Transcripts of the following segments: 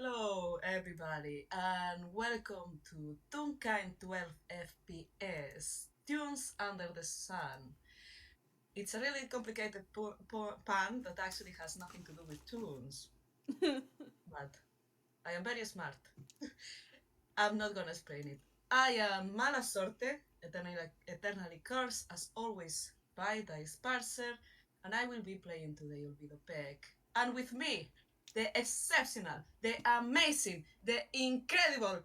hello everybody, and welcome to Toonkind 12 FPS, Tunes Under the Sun. It's a really complicated pun that actually has nothing to do with tunes, but I am very smart. I'm not gonna explain it. I am Malasorte, eternally cursed as always by the Sparser, and I will be playing today Olvido Peck. And with me, the exceptional, the amazing, the incredible.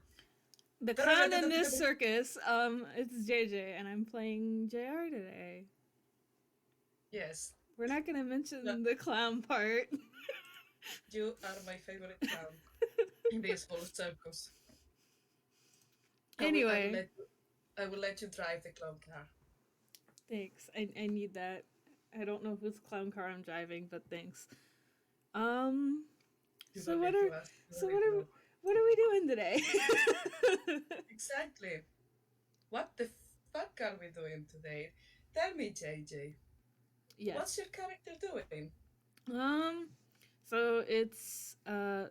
The clown in this circus, it's JayJay, and I'm playing JR today. Yes, We're not gonna mention the clown part. you are my favorite clown in this whole circus. I will Anyway, let you drive the clown car. thanks. I need that. I don't know whose clown car I'm driving, but thanks. Um, You so don't what need to are ask. You so already what are know. what are we doing today? Exactly. What the fuck are we doing today? Tell me, JJ. What's Yes. your character doing? Um, so it's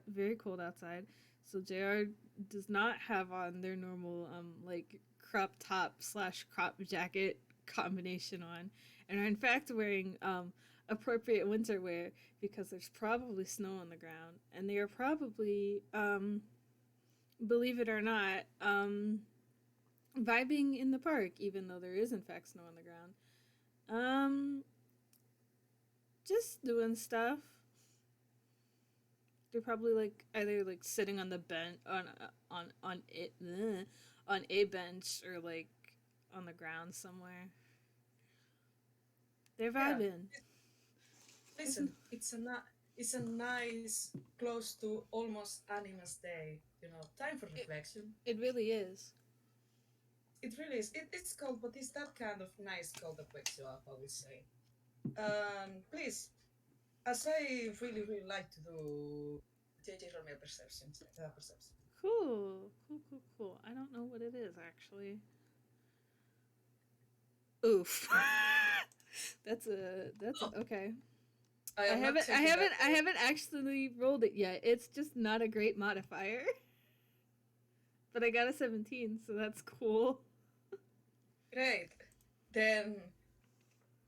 very cold outside. So JR does not have on their normal like crop top slash crop jacket combination on, and are in fact wearing appropriate winter wear because there's probably snow on the ground, and they are probably believe it or not vibing in the park even though there is in fact snow on the ground. Um, just doing stuff. They're probably like either like sitting on the bench on it on a bench or like on the ground somewhere. They're Yeah. vibing. Listen, it's a nice, close to almost animus day. Time for It, reflection. it really is. It really is. It's cold, but it's that kind of nice cold that wakes you up, I would say. Please, as I really, really like to do, JJ roll me a perception. Perception. Cool, cool, cool, cool. I don't know what it is actually. Oof. That's Oh, okay. I I am not haven't I taking that. haven't I haven't actually rolled it yet. It's just not a great modifier. But I got a 17, so that's cool. Great. Then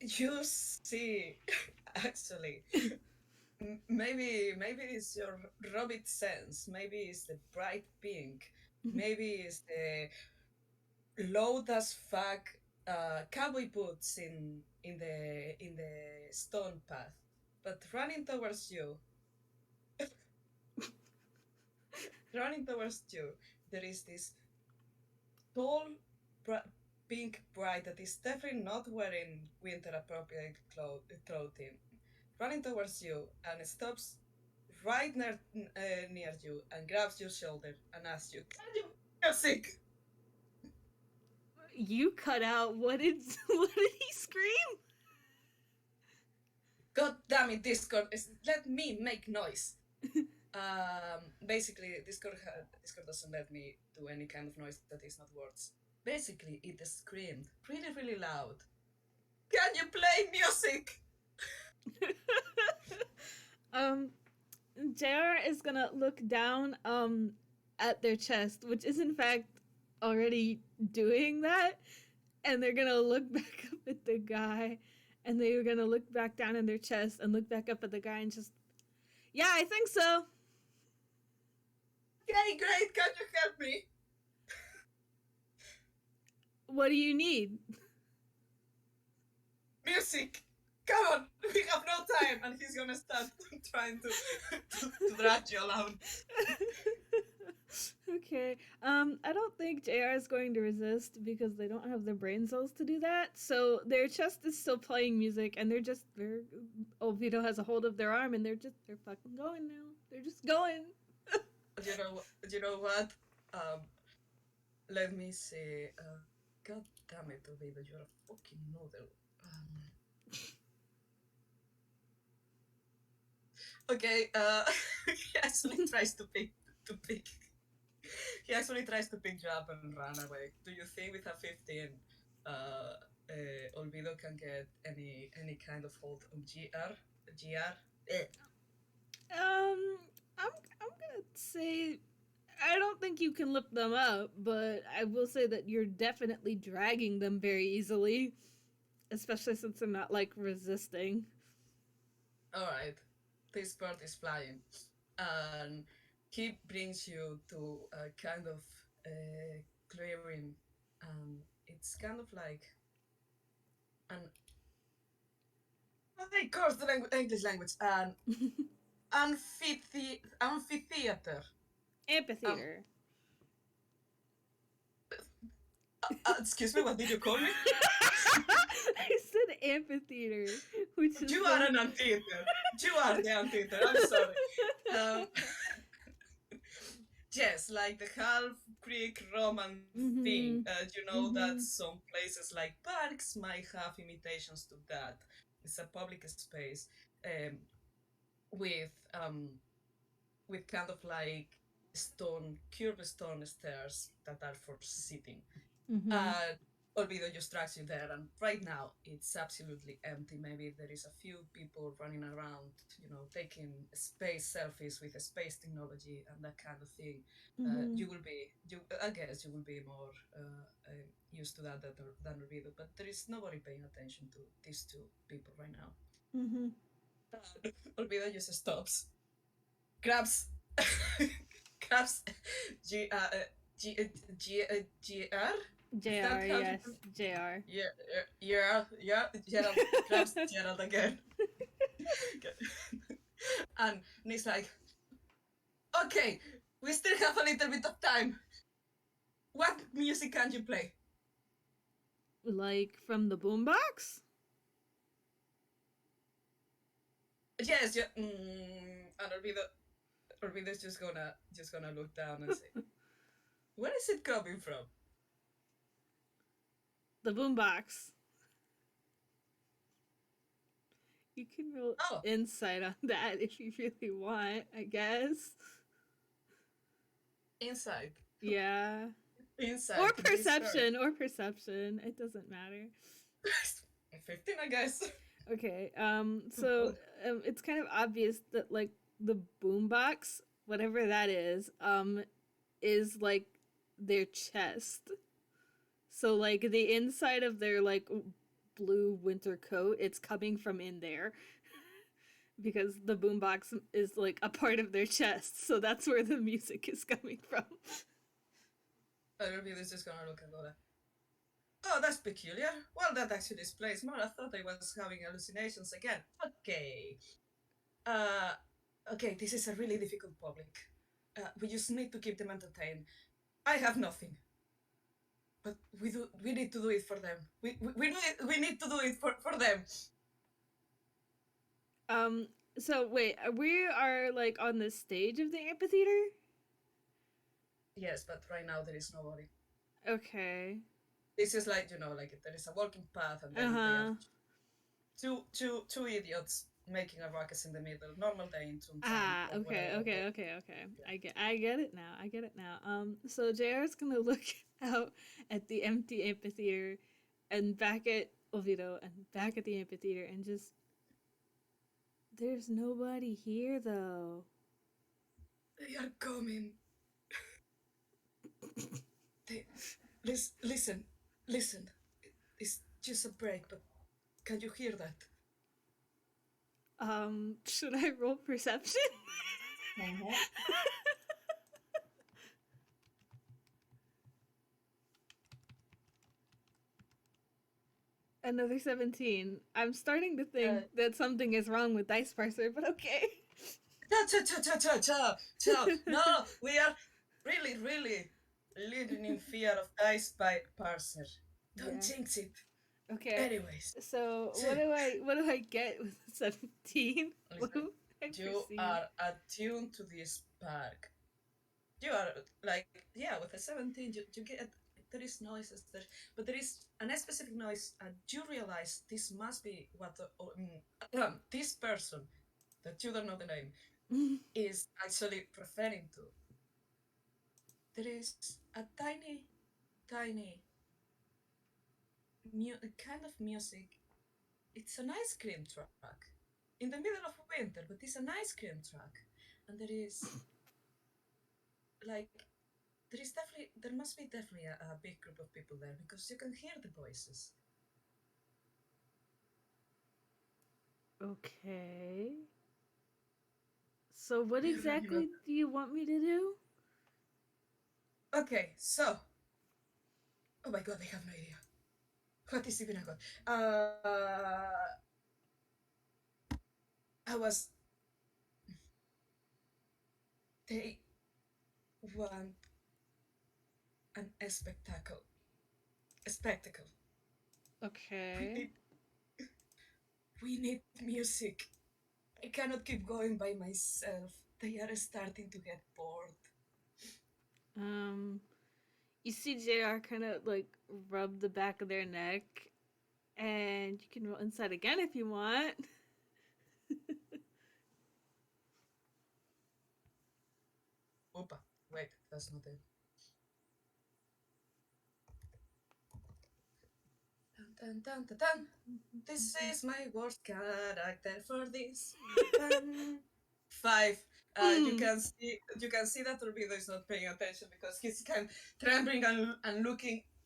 you see, actually, maybe it's your rabbit sense. Maybe it's the bright pink. Maybe it's the loud as fuck cowboy boots in the stone path. But running towards you, there is this tall pink bride that is definitely not wearing winter appropriate clothing, running towards you and stops right near you and grabs your shoulder and asks you, "Can you music?" You cut out. What did what did he scream? God damn it, Discord! Let me make noise. Basically, Discord doesn't let me do any kind of noise that is not words. Basically, it screamed really, really loud. Can you play music? um, JR is gonna look down at their chest, which is in fact already doing that, and they're gonna look back up at the guy, and they're gonna look back down in their chest and look back up at the guy and just, yeah, I think so. Okay, great. Can you help me? What do you need? Music. Come on, we have no time. And he's gonna start trying to drag you along. Okay. I don't think JR is going to resist because they don't have the brain cells to do that. So their chest is still playing music, and they're Olvido has a hold of their arm, and they're fucking going now. They're just going. You know what? Um, Let me see. God damn it, Olvido, you're a fucking noodle. Okay, he actually tries to pick. He actually tries to pick you up and run away. Do you think with a 15, Olvido can get any kind of hold on GR? GR? Eh. Um, I'm gonna say I don't think you can lift them up, but I will say that you're definitely dragging them very easily, especially since they're not like resisting. All right, this bird is flying, and he brings you to a kind of clearing. It's kind of like an I curse the English language, an amphitheater. Um, Amphitheater. excuse me, what did you call me? I said amphitheater, which is You are like an amphitheater. You are the amphitheater. I'm sorry. Um, yes, like the half Greek Roman thing. mhm You know that mhm some places like parks might have imitations to that. It's a public space um, with um, with kind of like curved stone stairs that are for sitting. mhm Uh, Olvido just drags you there, and right now it's absolutely empty. Maybe there is a few people running around, taking space selfies with space technology and that kind of thing. mhm I guess you will be more used to that than Olvido, but there is nobody paying attention to these two people right now. mhm. Olvido just stops, grabs, grabs G, G, GR. Is that Jr. how you Yes, Jr. Yeah, yeah. Gerald grabs Gerald again. And he's like, okay, we still have a little bit of time. What music can you play? Like from the boombox. Yes, yeah. And Olvido's just gonna look down and say, where is it coming from? The boombox. You can roll Oh, insight on that if you really want, I guess. inside. Yeah. Inside to this bird. Or perception. It doesn't matter. 15, I guess. Okay. It's kind of obvious that like the boombox, whatever that is like their chest. So like the inside of their like blue winter coat, it's coming from in there because the boombox is like a part of their chest. So that's where the music is coming from. Olvido's just gonna look and go like, oh, that's peculiar. Well, that actually explains more. I thought I was having hallucinations again. Okay. Uh, okay, this is a really difficult public. We just need to keep them entertained. I have nothing, but we need to do it for them. We need to do it for them. Um. So wait, we are like on the stage of the amphitheater. Yes, but right now there is nobody. Okay. This is like like there is a walking path, and Uh then they are huh. two idiots making a ruckus in the middle. Normal day in Toonkind Ah. or Okay. whatever. Okay. Yeah. I get it now. I get it now. So JR's gonna look out at the empty amphitheater, and back at Olvido, and back at the amphitheater, and just there's nobody here though. They are coming. They, listen, listen. It's just a break, but can you hear that? Should I roll perception? Uh-huh. Another 17. I'm starting to think Uh, that something is wrong with Dice Parser, but okay. No, we are really, really living in fear of dice by parser. Don't Yeah. jinx it. Okay. Anyways, So what do I get with 17? What listen, do I you perceive? are attuned to this spark. You are like, yeah, with a 17, you get there is noises there, but there is a specific noise, and you realize this must be what this person that you don't know the name is actually referring to. There is a tiny, tiny kind of music. It's an ice cream truck in the middle of winter, but it's an ice cream truck, and there is like there must be definitely a big group of people there because you can hear the voices. Okay. So what You already know. exactly do you want me to do? Okay, so oh my god, I have no idea. What is even a god? I was they want a spectacle. A spectacle. We Okay. need we need music. I cannot keep going by myself. They are starting to get bored. Um, you see JR kind of like rub the back of their neck, and you can roll inside again if you want. Opa, wait, that's not it. Dun, dun, dun, dun. This is my worst character for this. Dun. 5. You can see that Olvido is not paying attention because he's kind of trembling and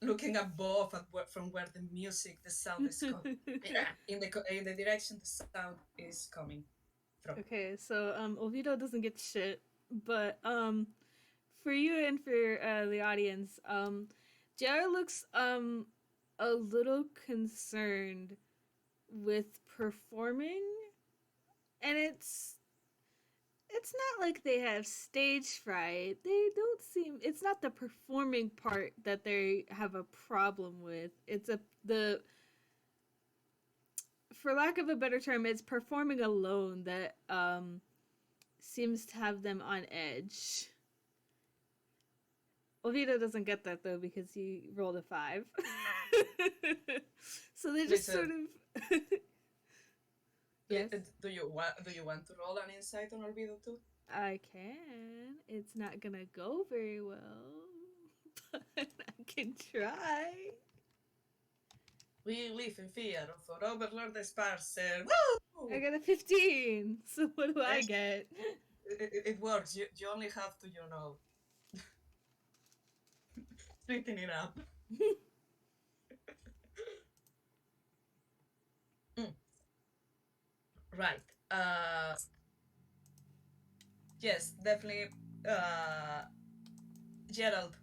looking above at from where the music, the sound is coming. Yeah, in the direction the sound is coming from. Okay, so Olvido doesn't get shit, but for you and for the audience, JR looks a little concerned with performing, and it's not like they have stage fright. They don't seem, it's not the performing part that they have a problem with. It's a the for lack of a better term, it's performing alone that seems to have them on edge. Olvido doesn't get that though because he rolled a 5. So they just sort Listen, of yes. do you want to roll an insight on Olvido too? I can. It's not gonna go very well, but I can try. We live in fear of our overlord Sparser. I Woo! got a 15. So what do I get? It works. You only have to, sweeten it up. Mm, right. Yes, definitely. Gerald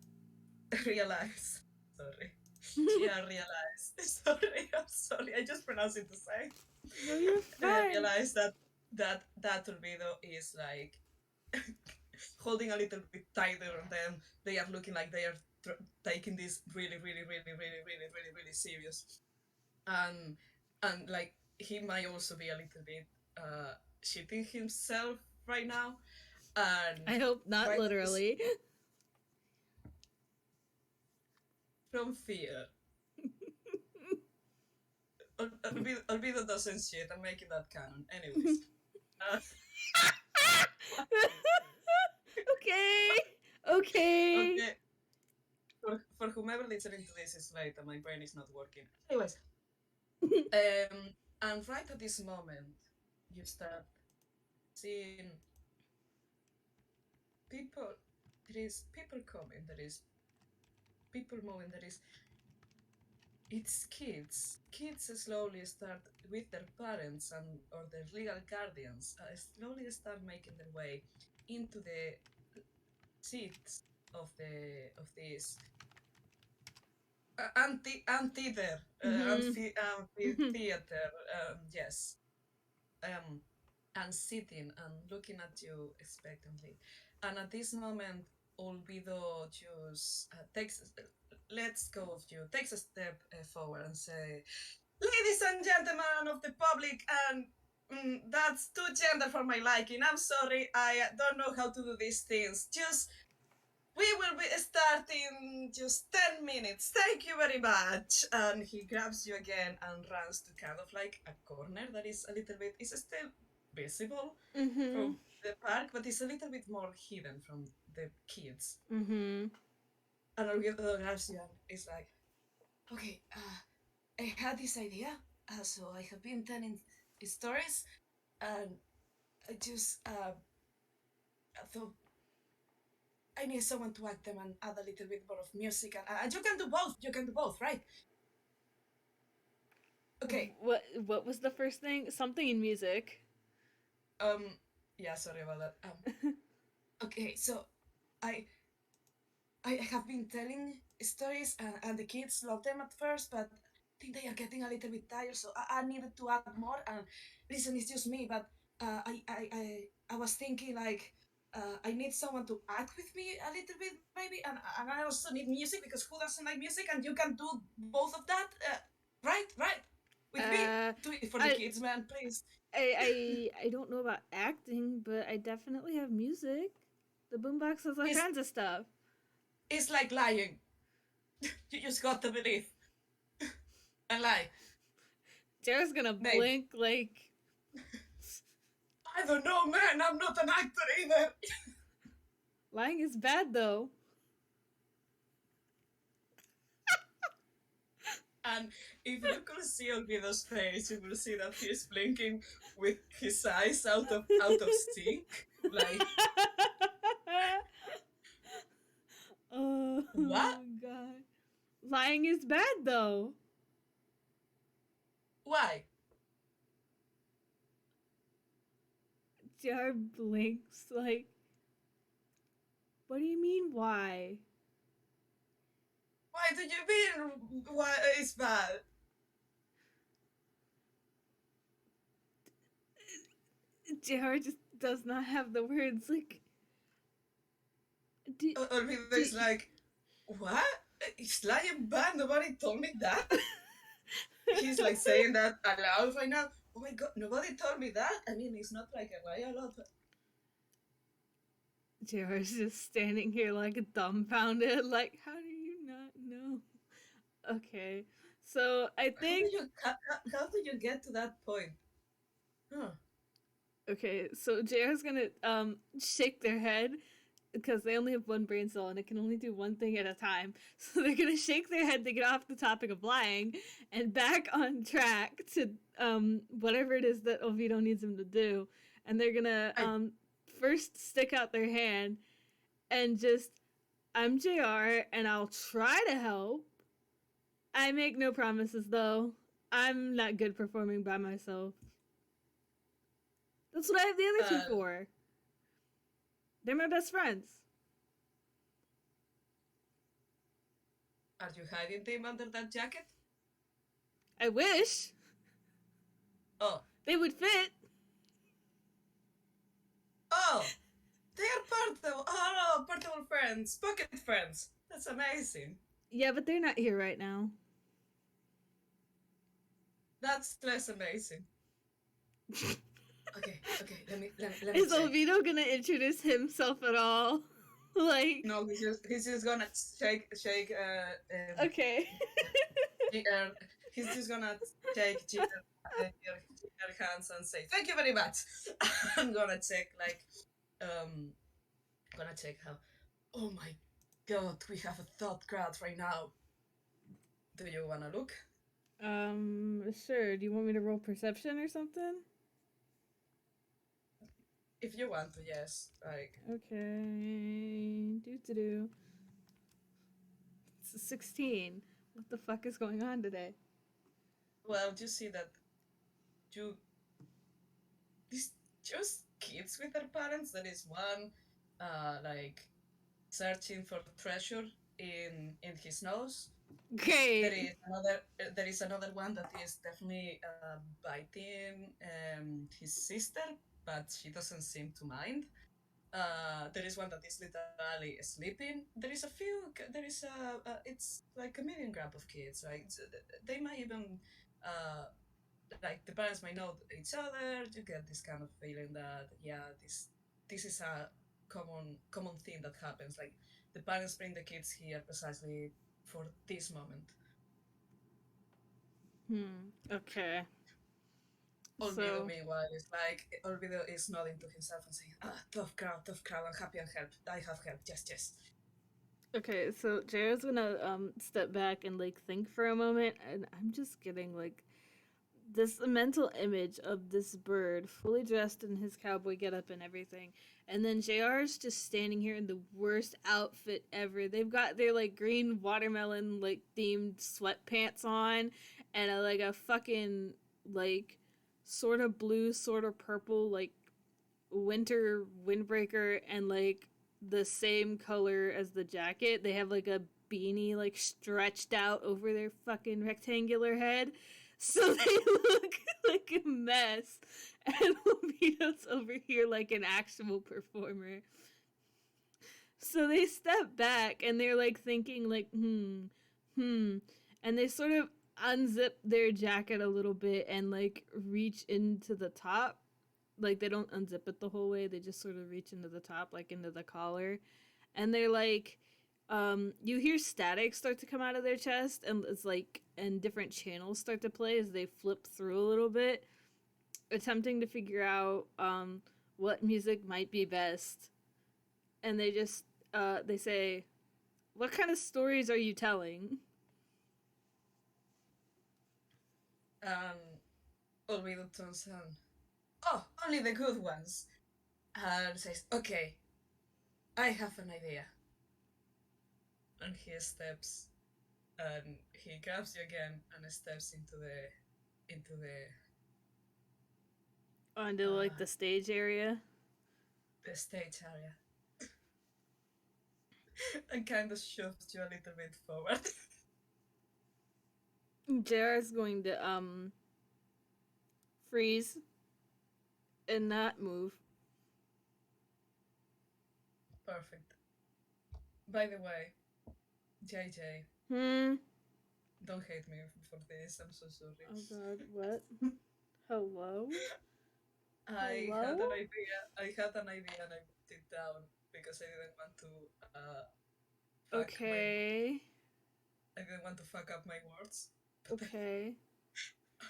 realize. Sorry. Gia realized. Sorry, I'm sorry. I just pronounced it the same. No, you're fine. Realize that torpedo is like holding a little bit tighter on them. They are looking like they are taking this really, really, really, really, really, really, really serious. And like he might also be a little bit shitting himself right now. And I hope not right at this literally. from fear. Olvido doesn't shit. I'm making that canon. Anyways. Uh, Okay. Okay. okay. For whomever listening to this is late and my brain is not working. Anyways. And right at this moment, you start seeing people. There is people coming. There is people moving. There is it's kids. Kids slowly start with their parents and or their legal guardians. Slowly start making their way into the seats of this amphitheater, Mhm. amphitheater. Yes, um, and sitting and looking at you expectantly. And at this moment, Olvido just lets go of you, takes a step forward and say, "Ladies and gentlemen of the public, and that's too gender for my liking. I'm sorry, I don't know how to do these things. Just we will be starting just 10 minutes. Thank you very much." And he grabs you again and runs to kind of like a corner that is a little bit, is still visible Mhm. from the park, but it's a little bit more hidden from the kids. Mhm. And Olvido grabs you and is like, "Okay, I had this idea. So I have been telling stories, and I just thought I need someone to act them and add a little bit more of music, and you can do both. You can do both, right? Okay. What was the first thing? Something in music. Um. Yeah. Sorry about that. Okay. So, I I have been telling stories, and the kids love them at first, but I think they are getting a little bit tired. So I needed to add more. And listen, it's just me, but I was thinking like. I need someone to act with me a little bit, maybe, and I also need music because who doesn't like music? And you can do both of that, right? Right, with me. Uh, Do it for the I kids, man, please. I don't know about acting, but I definitely have music. The boombox has all It's kinds of stuff. it's like lying. You just got to believe and lie. Jared's gonna Maybe. blink like I don't know, man. I'm not an actor either. lying is bad though. And if you could see Olvido's face, you will see that he's blinking with his eyes out of sync. Like, Oh what? god. Lying is bad though. Why? Jared blinks like, what do you mean why? Why do you mean why it's bad? Jared just does not have the words like do, Olvido do is like, what? It's lying bad. Nobody told me that. He's like saying that aloud right now. Oh my god, nobody told me that. I mean, it's not like I lie a lot, but Jared's just standing here like dumbfounded, like, how do you not know? Okay. So I think how do you get to that point? Huh. okay, so JR's gonna shake their head because they only have one brain cell and it can only do one thing at a time. So they're gonna shake their head to get off the topic of lying and back on track to whatever it is that Olvido needs them to do. And they're gonna I first stick out their hand and just, I'm JR and I'll try to help. I make no promises though. I'm not good performing by myself. That's what I have the other two uh, for. They're my best friends. are you hiding them under that jacket? I wish Oh, they would fit. oh, they are portable. Oh, no, portable friends, pocket friends. That's amazing. Yeah, but they're not here right now. That's less amazing. Okay, okay. Let me Is check. Olvido gonna introduce himself at all? Like, No, he's just gonna shake. okay. Uh, he's just gonna take your hands and say thank you very much. I'm gonna check like gonna check how. Oh my god, we have a thought crowd right now. Do you wanna look? Sure. Do you want me to roll perception or something? If you want to, yes. Like, Okay. Do. It's a 16. What the fuck is going on today? well, you see that you these just kids with their parents. There is one, like searching for treasure in his nose. There Great. is another. There is another one that is definitely biting his sister, but she doesn't seem to mind. There is one that is literally sleeping. There is a few. There is a it's like a medium group of kids. Right? So they might even like the parents might know each other. You get this kind of feeling that yeah, this is a common thing that happens. Like the parents bring the kids here precisely for this moment. Okay. Olvido, So, meanwhile, is like Olvido is nodding to himself and saying, "Ah, tough crowd. I'm happy and help. I have help. Yes, yes." okay, so Jared's gonna step back and like think for a moment, and I'm just getting like this mental image of this bird fully dressed in his cowboy getup and everything. And then JR's just standing here in the worst outfit ever. They've got their like green watermelon like themed sweatpants on and like a fucking like sort of blue, sort of purple like winter windbreaker and like the same color as the jacket. They have like a beanie like stretched out over their fucking rectangular head. So they look like a mess. And Olvido's over here like an actual performer. So they step back and they're like thinking like, and they sort of unzip their jacket a little bit and like reach into the top. Like they don't unzip it the whole way, they just sort of reach into the top, like into the collar. And they're like, you hear static start to come out of their chest, and it's like, and different channels start to play as they flip through a little bit, attempting to figure out what music might be best. And they just they say, "What kind of stories are you telling?" Olvido turns on. Oh, only the good ones. And says, okay, I have an idea. And he steps, and he grabs you again and steps into Onto like the stage area. the stage area. And kind of shoves you a little bit forward. JR's going to freeze and not move. Perfect. By the way, JayJay, don't hate me for this. I'm so sorry. Oh god, what? Hello? I had an idea. I had an idea and I put it down because I didn't want to. Okay. I didn't want to fuck up my words. Okay.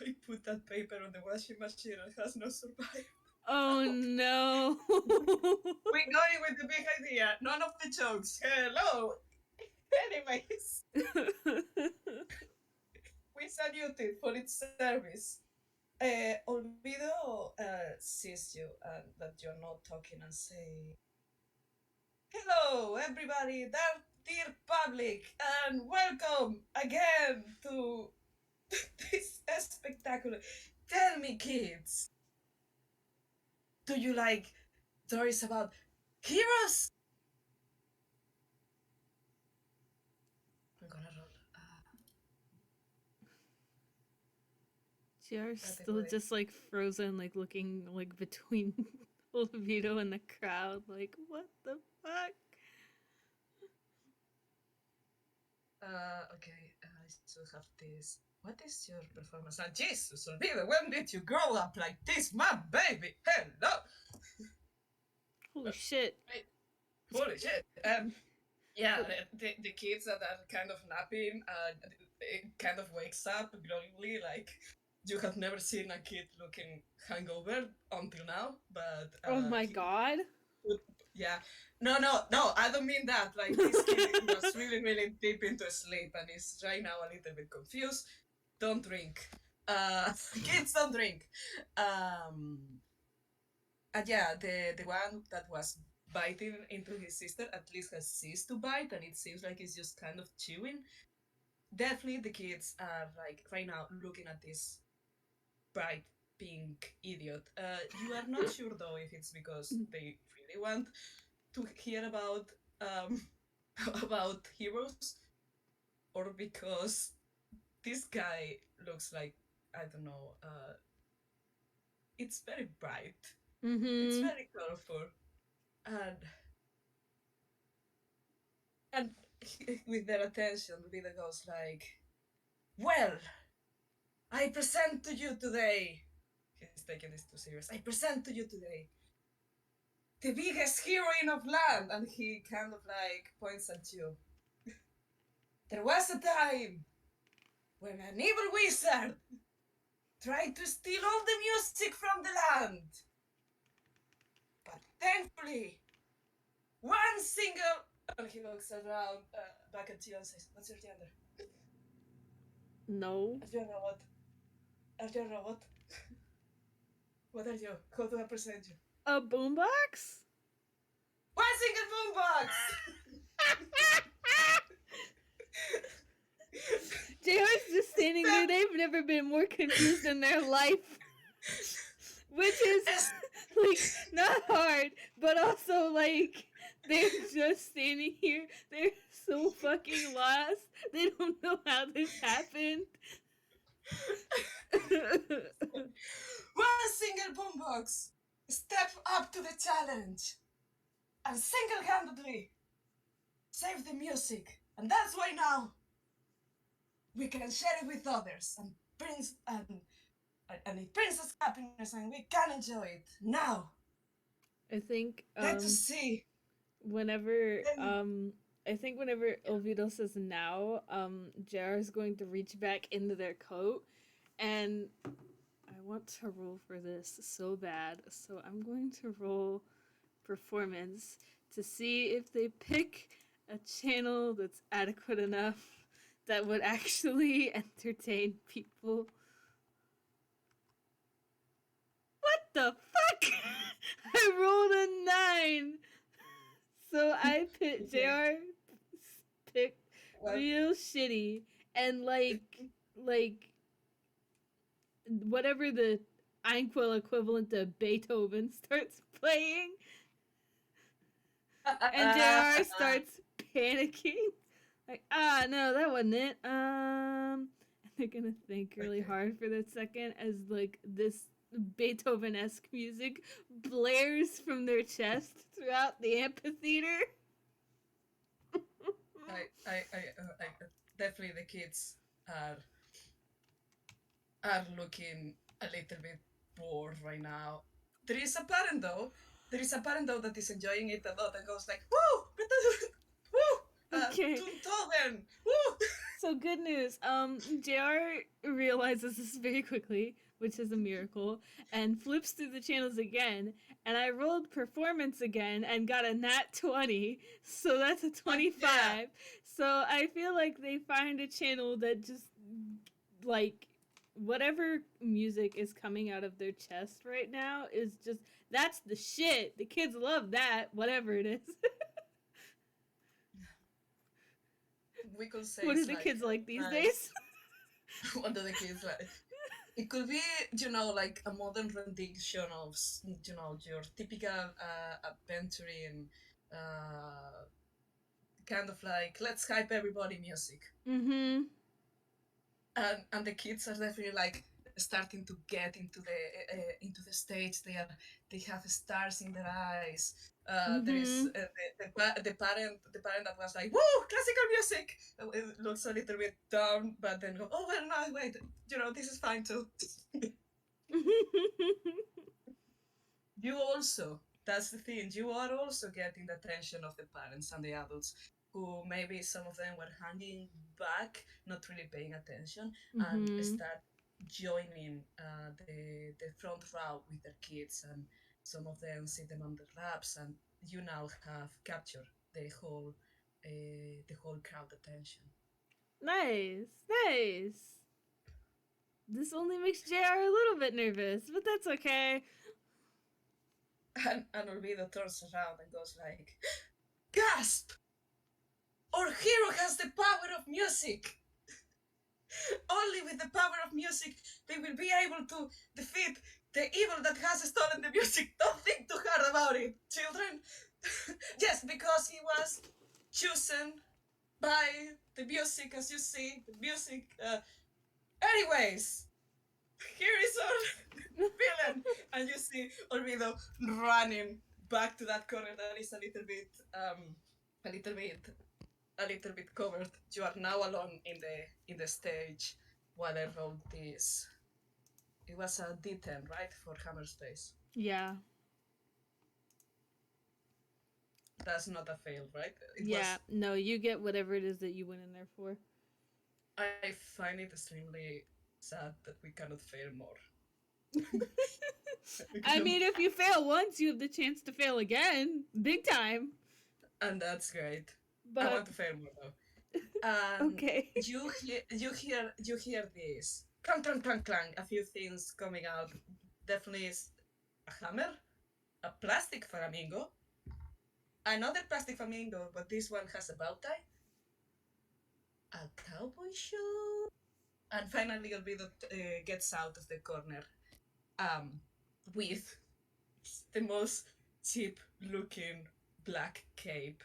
I put that paper on the washing machine and it has not survived. Oh no. We're going with the big idea. None of the jokes. Hello. Anyways, we salute it for its service. Olvido sees you and that you're not talking and say, hello, everybody, dear public, and welcome again to this spectacular. Tell me, kids, do you like stories about heroes? I'm gonna roll. JR's still just like frozen, like looking like between Olvido and the crowd, like, what the fuck? Okay, I still have this. What is your performance? Ah, Jesus, Olvido, when did you grow up like this, my baby? Hello! Holy shit. Holy shit. Yeah, the kids that are kind of napping, it kind of wakes up glowingly, like you have never seen a kid looking hungover until now, but... oh my god. Yeah. No, I don't mean that. Like, this kid was really, really deep into sleep and is right now a little bit confused. Don't drink. Kids don't drink. And yeah, the one that was biting into his sister at least has ceased to bite, and it seems like he's just kind of chewing. Definitely the kids are like right now looking at this bright pink idiot. You are not sure though if it's because they really want to hear about about heroes, or because this guy looks like, I don't know, it's very bright. It's very colorful. And with their attention, Vida goes like, well, I present to you today, he's taking this too serious, I present to you today the biggest heroine of land, and he kind of like points at you. There was a time when an evil wizard tried to steal all the music from the land. But thankfully, one single... And he looks around back at you and says, what's your gender? No. You know what? Are you a robot? What are you? How do I present you? A boombox? One single boombox! JR's just standing there. Step, They've never been more confused in their life. Which is, like, not hard, but also, like, they're just standing here. They're so fucking lost. They don't know how this happened. one single boombox! Step up to the challenge! And single-handedly save the music. And that's why now we can share it with others and it brings us happiness and we can enjoy it now. I think Let's see. whenever whenever Yeah. Olvido says now, JR is going to reach back into their coat, and I want to roll for this so bad, so I'm going to roll performance to see if they pick a channel that's adequate enough that would actually entertain people. What the fuck? I rolled a 9. So I picked JR picked Well, real shitty, and like whatever the Einquil equivalent to Beethoven starts playing, and JR starts panicking. Like, no, that wasn't it. And they're gonna think really hard for that second as like this Beethoven-esque music blares from their chest throughout the amphitheater. I definitely the kids are looking a little bit bored right now. There is a parent though. There is a parent though that is enjoying it a lot and goes like, "Woo, woo, Okay. Toontoven, woo." So good news. JR realizes this very quickly, which is a miracle, and flips through the channels again. And I rolled performance again and got a nat 20, so that's a 25. Yeah. So I feel like they find a channel that just like whatever music is coming out of their chest right now is just that's the shit. The kids love that, whatever it is. We could say What are it's the like kids like these nice. days? What do the kids like? It could be, like a modern rendition of, your typical adventuring, kind of like let's hype everybody music. Mm-hmm. And the kids are definitely like starting to get into the stage. They have stars in their eyes. There is the parent that was like, "Whoa, classical music!" It looks a little bit down, but then go, "Oh well, no, wait, this is fine too." You also, that's the thing, you are also getting the attention of the parents and the adults who maybe some of them were hanging back, not really paying attention, and start joining the front row with their kids, and some of them sit them on the laps, and you now have captured the whole crowd attention. Nice, nice. This only makes JR a little bit nervous, but that's okay. And Olvido turns around and goes like, "Gasp! Our hero has the power of music! Only with the power of music they will be able to defeat the evil that has stolen the music. Don't think too hard about it, children." Yes, because he was chosen by the music, as you see, the music. Anyways, here is our villain, and you see Olvido running back to that corner that is a little bit, covered. You are now alone in the stage while I rolled this. It was a D10, right, for Hammer Space. Yeah. That's not a fail, right? No, you get whatever it is that you went in there for. I find it extremely sad that we cannot fail more. I mean, if you fail once, you have the chance to fail again, big time. And that's great. But I want to fail more though. Okay. You hear this. clang, clang, clang, clang. A few things coming out. Definitely is a hammer, a plastic flamingo, another plastic flamingo, but this one has a bow tie, a cowboy shoe, and finally Olvido gets out of the corner um, with the most cheap looking black cape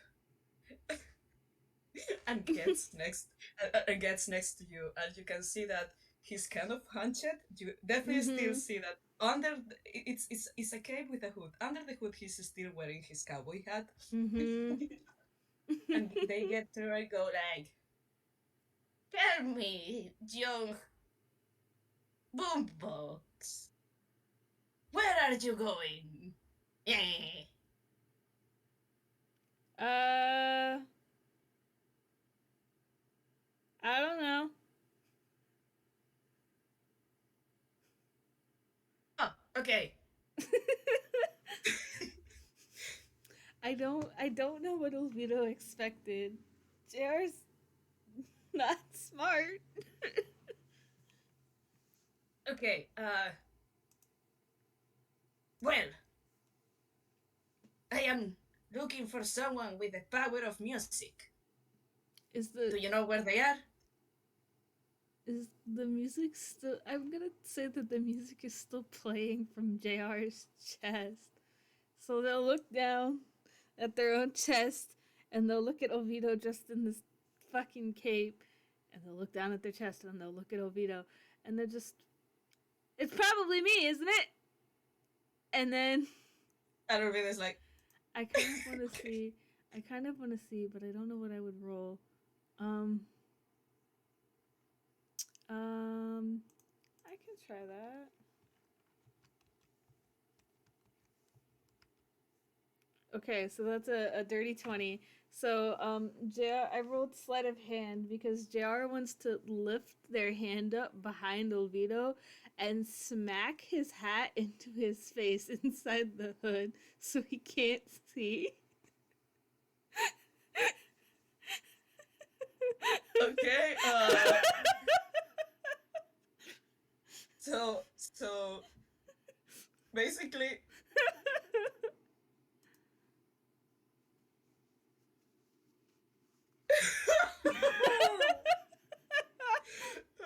and gets next to you, and you can see that he's kind of hunched. You definitely still Mm-hmm. see that under it's a cape with a hood. Under the hood, he's still wearing his cowboy hat, Mm-hmm. and they get to and go like, "Tell me, young boombox, where are you going?" Yeah. uh, I don't know. Oh, okay. I don't know what Olvido expected. JR's not smart. Okay. Well, I am looking for someone with the power of music. Is the Do you know where they are? is the music still? I'm gonna say that the music is still playing from JR's chest. So they'll look down at their own chest and they'll look at Olvido just in this fucking cape, and they'll look down at their chest and they'll look at Olvido and they're just, it's probably me, isn't it? And then And Ruben like, I kind of want to see, but I don't know what I would roll. Um, I can try that. Okay, so that's a dirty 20. So, JR, I rolled sleight of hand because JR wants to lift their hand up behind Olvido and smack his hat into his face inside the hood so he can't see. okay. So basically,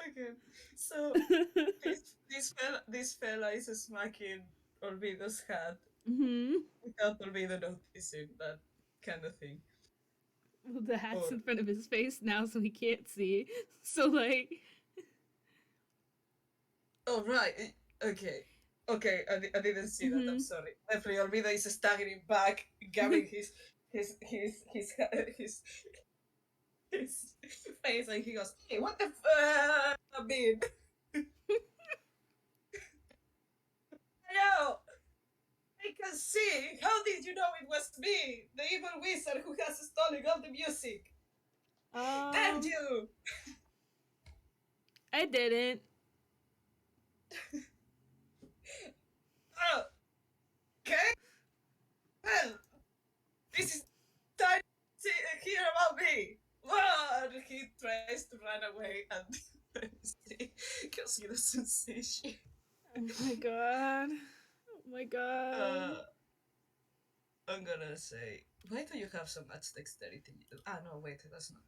okay. So this fella is smacking Olvido's hat hmm without Olvido noticing that kind of thing. Well, the hat's Or in front of his face now so he can't see. So, like, oh right, okay. Okay, I didn't see that. I'm hmm sorry. Definitely, Olvido is staggering back, grabbing his his face, and he goes, "Hey, what the I mean, no, I can see. How did you know it was me, the evil wizard who has stolen all the music? Damn um, you!" I didn't. Oh, okay. Well, this is time to hear about me. What? He tries to run away and because he doesn't see shit. Oh my god. Oh my god. Uh, I'm gonna say, why do you have so much dexterity? Ah, no, wait, that's not.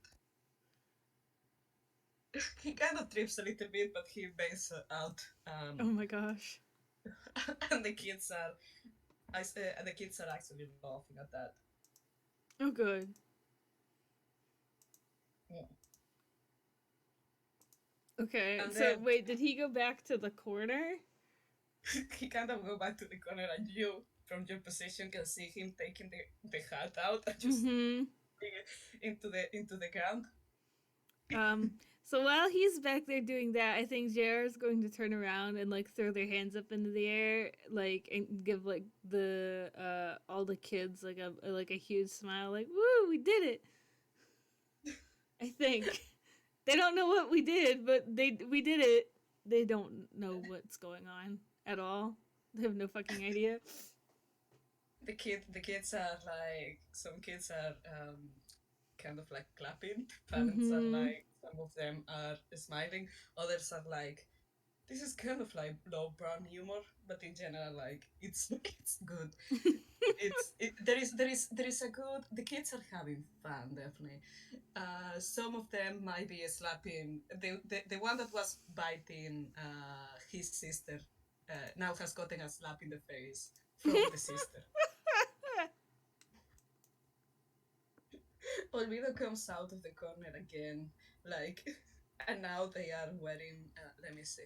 He kind of trips a little bit, but he makes it out. Oh my gosh. And the kids are actually laughing at that. Oh, good. Yeah. Okay, And so then wait, did he go back to the corner? he kind of go back to the corner, and you, from your position, can see him taking the hat out and just Mm-hmm. into the ground. Um, so while he's back there doing that, I think JR is going to turn around and like throw their hands up into the air, like and give like the all the kids like a huge smile, like "Woo, we did it!" I think they don't know what we did, but we did it. They don't know what's going on at all. They have no fucking idea. The kids are like, some kids are kind of like clapping. Parents are Mm-hmm. like, some of them are smiling. Others are like this is kind of like low brown humor, but in general, like it's good. There is a good. The kids are having fun, definitely. Some of them might be slapping. The one that was biting his sister now has gotten a slap in the face from the sister. Olvido comes out of the corner again, like, and now they are wearing. Let me see.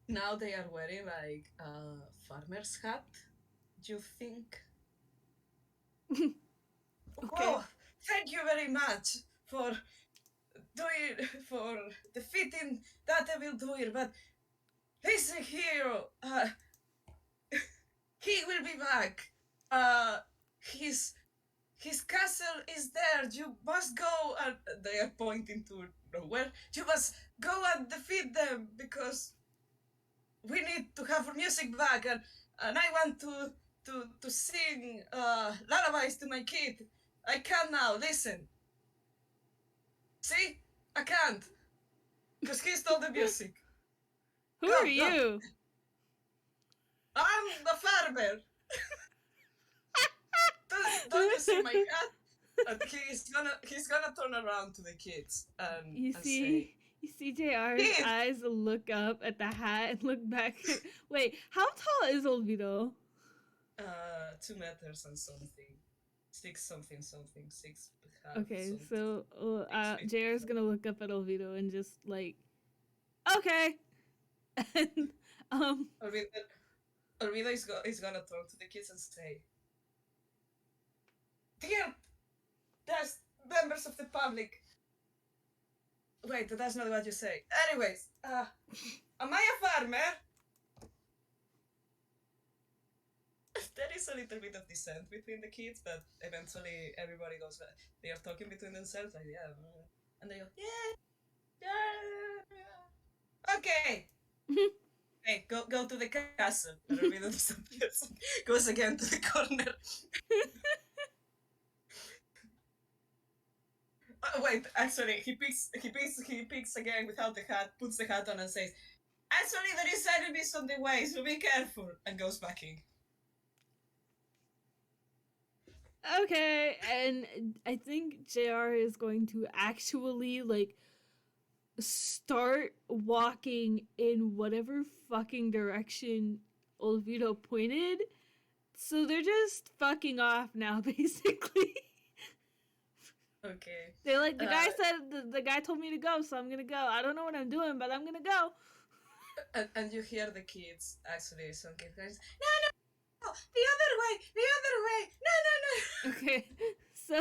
Now they are wearing like a farmer's hat. Do you think? Okay. Well, thank you very much for doing for defeating that evil doer. But listen here, he will be back. Uh, his his castle is there. You must go. And they are pointing to nowhere. You must go and defeat them because we need to have our music back, and I want to sing lullabies to my kid. I can now. Listen, see, I can't because he stole the music. Who are Go, go. you? I'm the farmer. Don't you see my cat? And he's gonna turn around to the kids you and say, see, you see JR's "Kids, eyes look up at the hat and look back. Wait, how tall is Olvido? 2 meters and something, six something something, 6.5 Okay, something, so 6 feet." JR's gonna look up at Olvido and just like, okay, and Olvida, is gonna turn to the kids and say, "Dear, there's members of the public." Wait, that's not what you say. Anyways, am I a farmer? There is a little bit of dissent between the kids, but eventually everybody goes. They are talking between themselves, like yeah, and they go, yeah, yeah. Okay, hey, go to the castle. And Olvido disappears, goes again to the corner. Wait, actually, he picks again without the hat, puts the hat on, and says, "Actually, there is enemies on the way, so be careful," and goes backing. okay, and I think JR is going to actually like start walking in whatever fucking direction Olvido pointed. So they're just fucking off now, basically. Okay. They're like, the guy said, the guy told me to go, so I'm gonna go. I don't know what I'm doing, but I'm gonna go. And you hear the kids, actually, some kids going, "No, no, no, the other way, the other way, no, no, no." Okay, so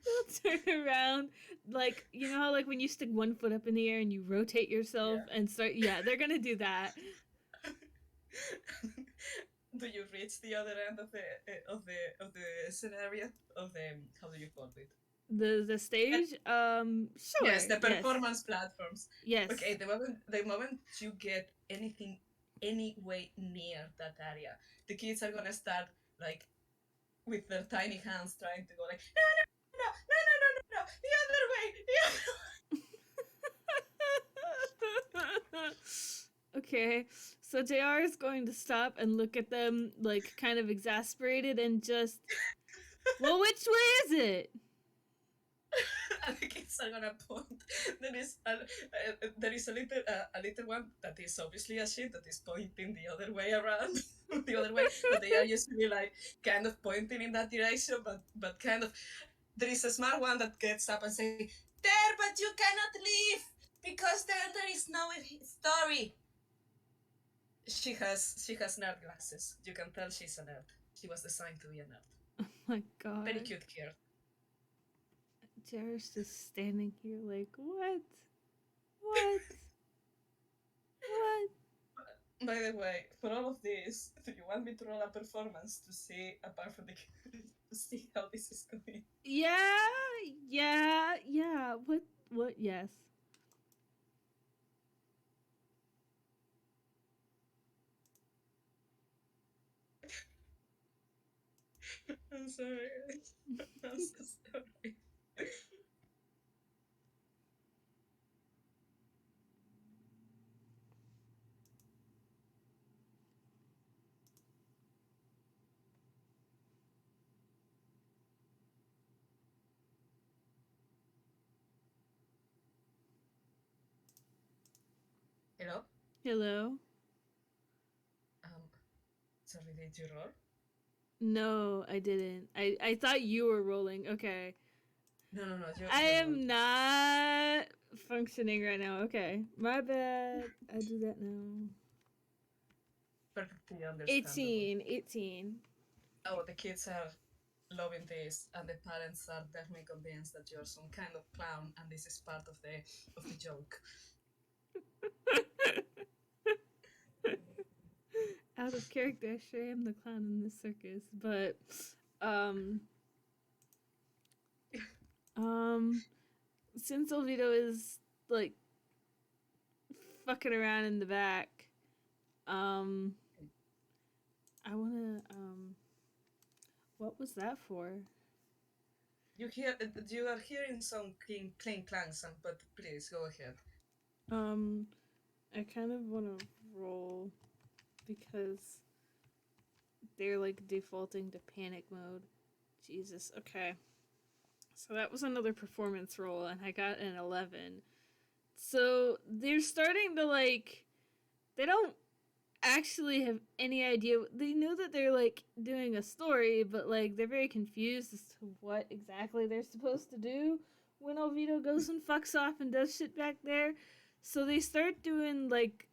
they'll turn around, like, you know how, like, when you stick one foot up in the air and you rotate yourself Yeah. and start, yeah, they're gonna do that. Do you reach the other end of the scenario of the how do you call it? The stage, sure, Yes, the yes, performance platforms. yes. Okay, the moment you get anything any way near that area, the kids are gonna start like with their tiny hands trying to go like, no, no, no, no, no, no, no, no, the other way, the other way. Okay, so JR is going to stop and look at them, like, kind of exasperated and just, well, which way is it? And the kids are gonna point. There is a little one that is obviously a shit that is pointing the other way around, the other way. But they are usually like kind of pointing in that direction, but kind of. There is a smart one that gets up and say, "There, but you cannot leave because then there is no story." She has nerd glasses. You can tell she's a nerd. She was designed to be a nerd. Oh my Very god. cute kid. JR's just standing here like, what? What? What? By the way, for all of this, do you want me to roll a performance to see, apart from the to see how this is going? Yeah, yeah. What? Yes. I'm sorry. I'm so sorry. Hello? Hello? Um, sorry, did you roll? No, I didn't. I thought you were rolling. Okay. No, no, no, I you rolled. am not functioning right now. Okay. My bad. I do that now. Perfectly understandable. 18. 18. Oh, the kids are loving this, and the parents are definitely convinced that you're some kind of clown, and this is part of the joke. Out of character, I sure am the clown in this circus. But, um, um, since Olvido is, like, fucking around in the back, um, I wanna, what was that for? You are hearing some clink clanks, but please go ahead. Um, I kind of wanna roll because they're like defaulting to panic mode. Jesus. Okay. So that was another performance roll, and I got an 11. So they're starting to like. They don't actually have any idea. They know that they're like doing a story, but like they're very confused as to what exactly they're supposed to do when Olvido goes and fucks off and does shit back there. So they start doing like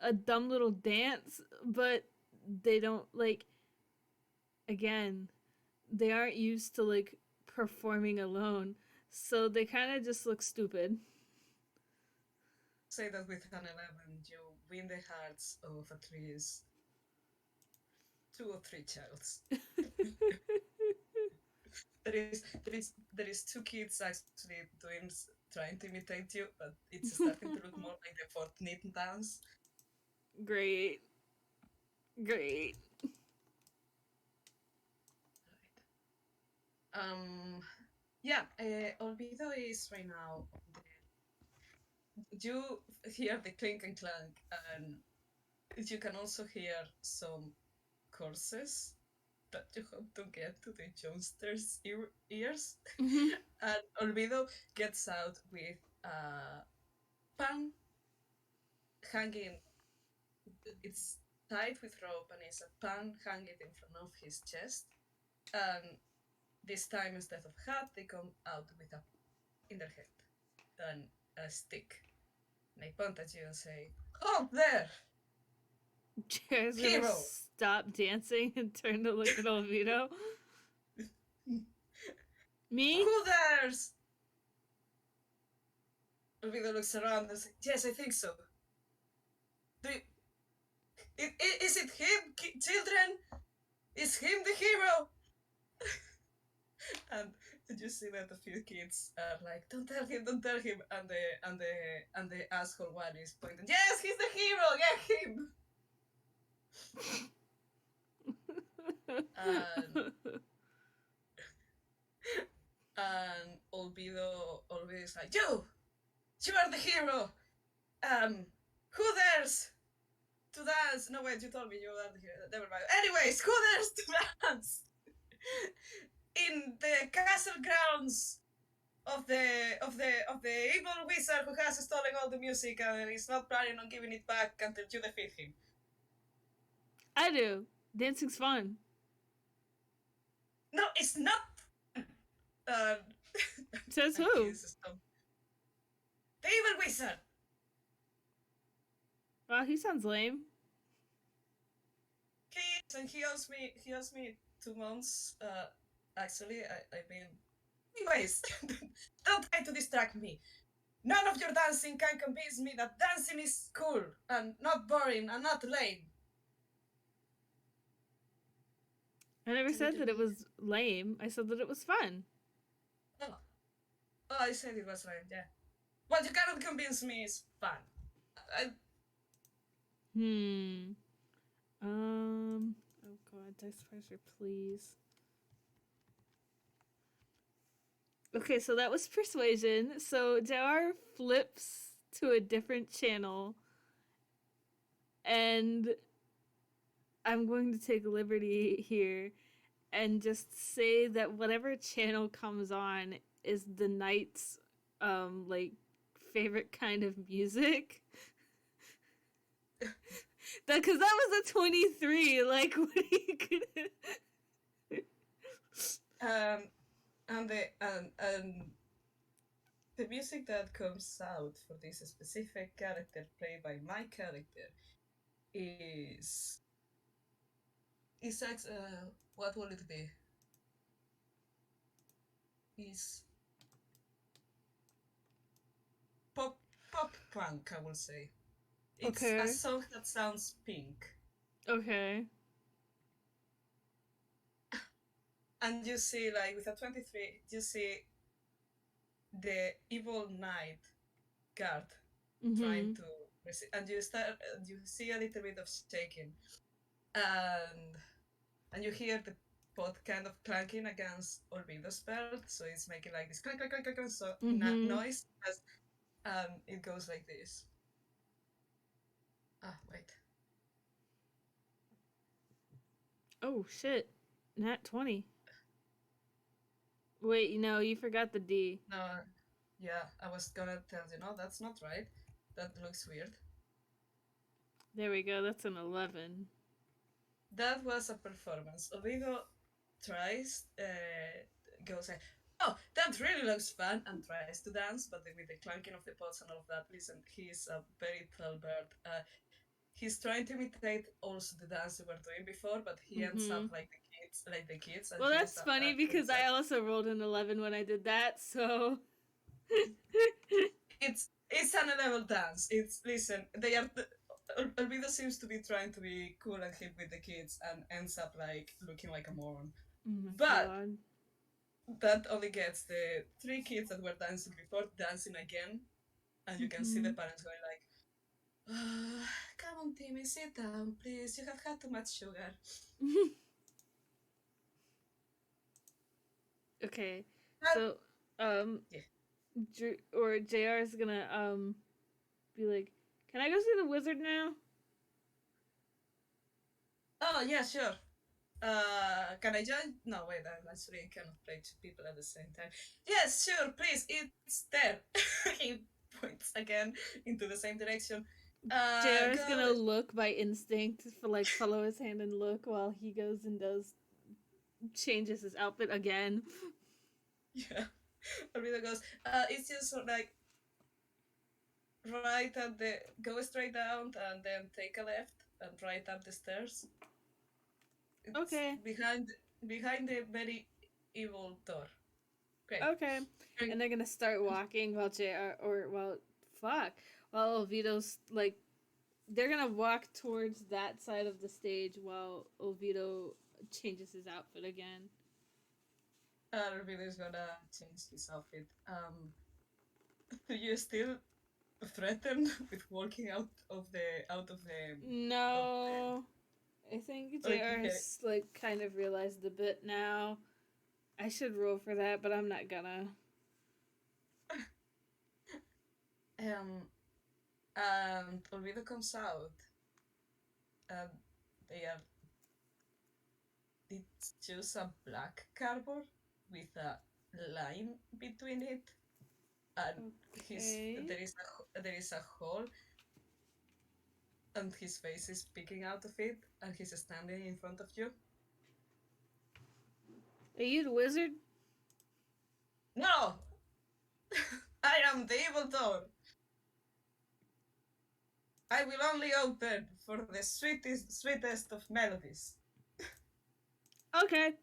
a dumb little dance, but they don't like. Again, they aren't used to like performing alone, so they kind of just look stupid. Say that with an 11, you win the hearts of at least 2 or 3 childs. There is 2 kids actually trying to imitate you, but it's starting to look more like the Fortnite dance. Great. Great. Right. Yeah, Olvido is right now. You hear the clink and clank, and you can also hear some courses that you have to get to the Jonester's ears. Mm-hmm. And Olvido gets out with a pan hanging. It's tied with rope, and it's a pan hanging in front of his chest. And this time, instead of hat, they come out with a in their head and a stick. And they point at you and say, "Oh, there, Jared's gonna hero!" stop dancing and turn to look at Olvido. Me? Who dares? Olvido looks around and says, "Yes, I think so. Do you, is it him, children? Is him the hero?" And you see that a few kids are like, "Don't tell him, don't tell him," and the asshole one is pointing, "Yes, he's the hero, get him!" And Olvido is like, you are the hero. Who dares to dance? No, wait, you told me you are the hero. Never mind. Anyways, who dares to dance in the castle grounds of the evil wizard who has stolen all the music and is not planning on giving it back until you defeat him? I do. Dancing's fun. No, it's not. Um, Says and who? he's stumped. The evil wizard. Wow, he sounds lame. And he owes me 2 months. Actually, I mean, anyways, don't try to distract me. None of your dancing can convince me that dancing is cool and not boring and not lame. I never Tell me said to that it leave. was lame. I said that it was fun. Oh, I said it was lame. Yeah. What you cannot convince me is fun. I, Hmm. Oh god, dice pressure, please. Okay, so that was persuasion. So Jar flips to a different channel, and I'm going to take liberty here and just say that whatever channel comes on is the knight's like favorite kind of music. Because that was a 23. Like, what are you gonna? And the music that comes out for this specific character played by my character is like what will it be? Is pop punk, I will say. It's a Okay. song that sounds pink. Okay. And you see, like, with a 23, you see the evil knight guard trying Mm-hmm. to resist, and you see a little bit of shaking, and you hear the pot kind of clanking against Olvido's belt, so it's making like this clank, clank, clank, clank, so Mm-hmm. noise as it goes like this. Ah, wait. Oh shit. Nat 20. Wait, you forgot the D. No, yeah, I was gonna tell you, no, that's not right. That looks weird. There we go. That's an 11. That was a performance. Olvido tries, goes like, oh, that really looks fun, and tries to dance, but with the clanking of the pots and all of that, listen, he's a very tall bird. He's trying to imitate also the dance we were doing before, but he ends Mm-hmm. up like the kids, and Well, he ends that's up funny doing because I also rolled an 11 when I did that, so. it's an level dance. It's listen, they are. Olvido seems to be trying to be cool and hip with the kids, and ends up like looking like a moron. Oh my But god. that only gets the three kids that were dancing before dancing again, and you can see Mm-hmm. the parents going like, "Come on, Timmy, sit down, please. You have had too much sugar." Okay. But, So, um, yeah. or JR is gonna, be like, can I go see the wizard now? Oh yeah, sure. Can I join? No, wait. I actually cannot play two people at the same time. Yes, sure. Please, it's there. He points again into the same direction. JR is Go. gonna look by instinct for like follow his hand and look while he goes and changes his outfit again. Yeah. Alvida goes. It's just sort of like right at the go straight down and then take a left and right up the stairs. It's Okay. behind the very evil door. Great. Okay. And they're gonna start walking while JR or fuck while Olvido's like they're gonna walk towards that side of the stage while Olvido changes his outfit again. Alvida is gonna change his outfit. Do you still threaten with walking out of the No, I think JR okay. has like kind of realized a bit now. I should roll for that, but I'm not gonna. Um and Olvido comes out and they are it's just a black cardboard with a line between it, and his Okay. there is a hole, and his face is peeking out of it, and he's standing in front of you. Are you the wizard? No, I am the evil door. I will only open for the sweetest of melodies. Okay.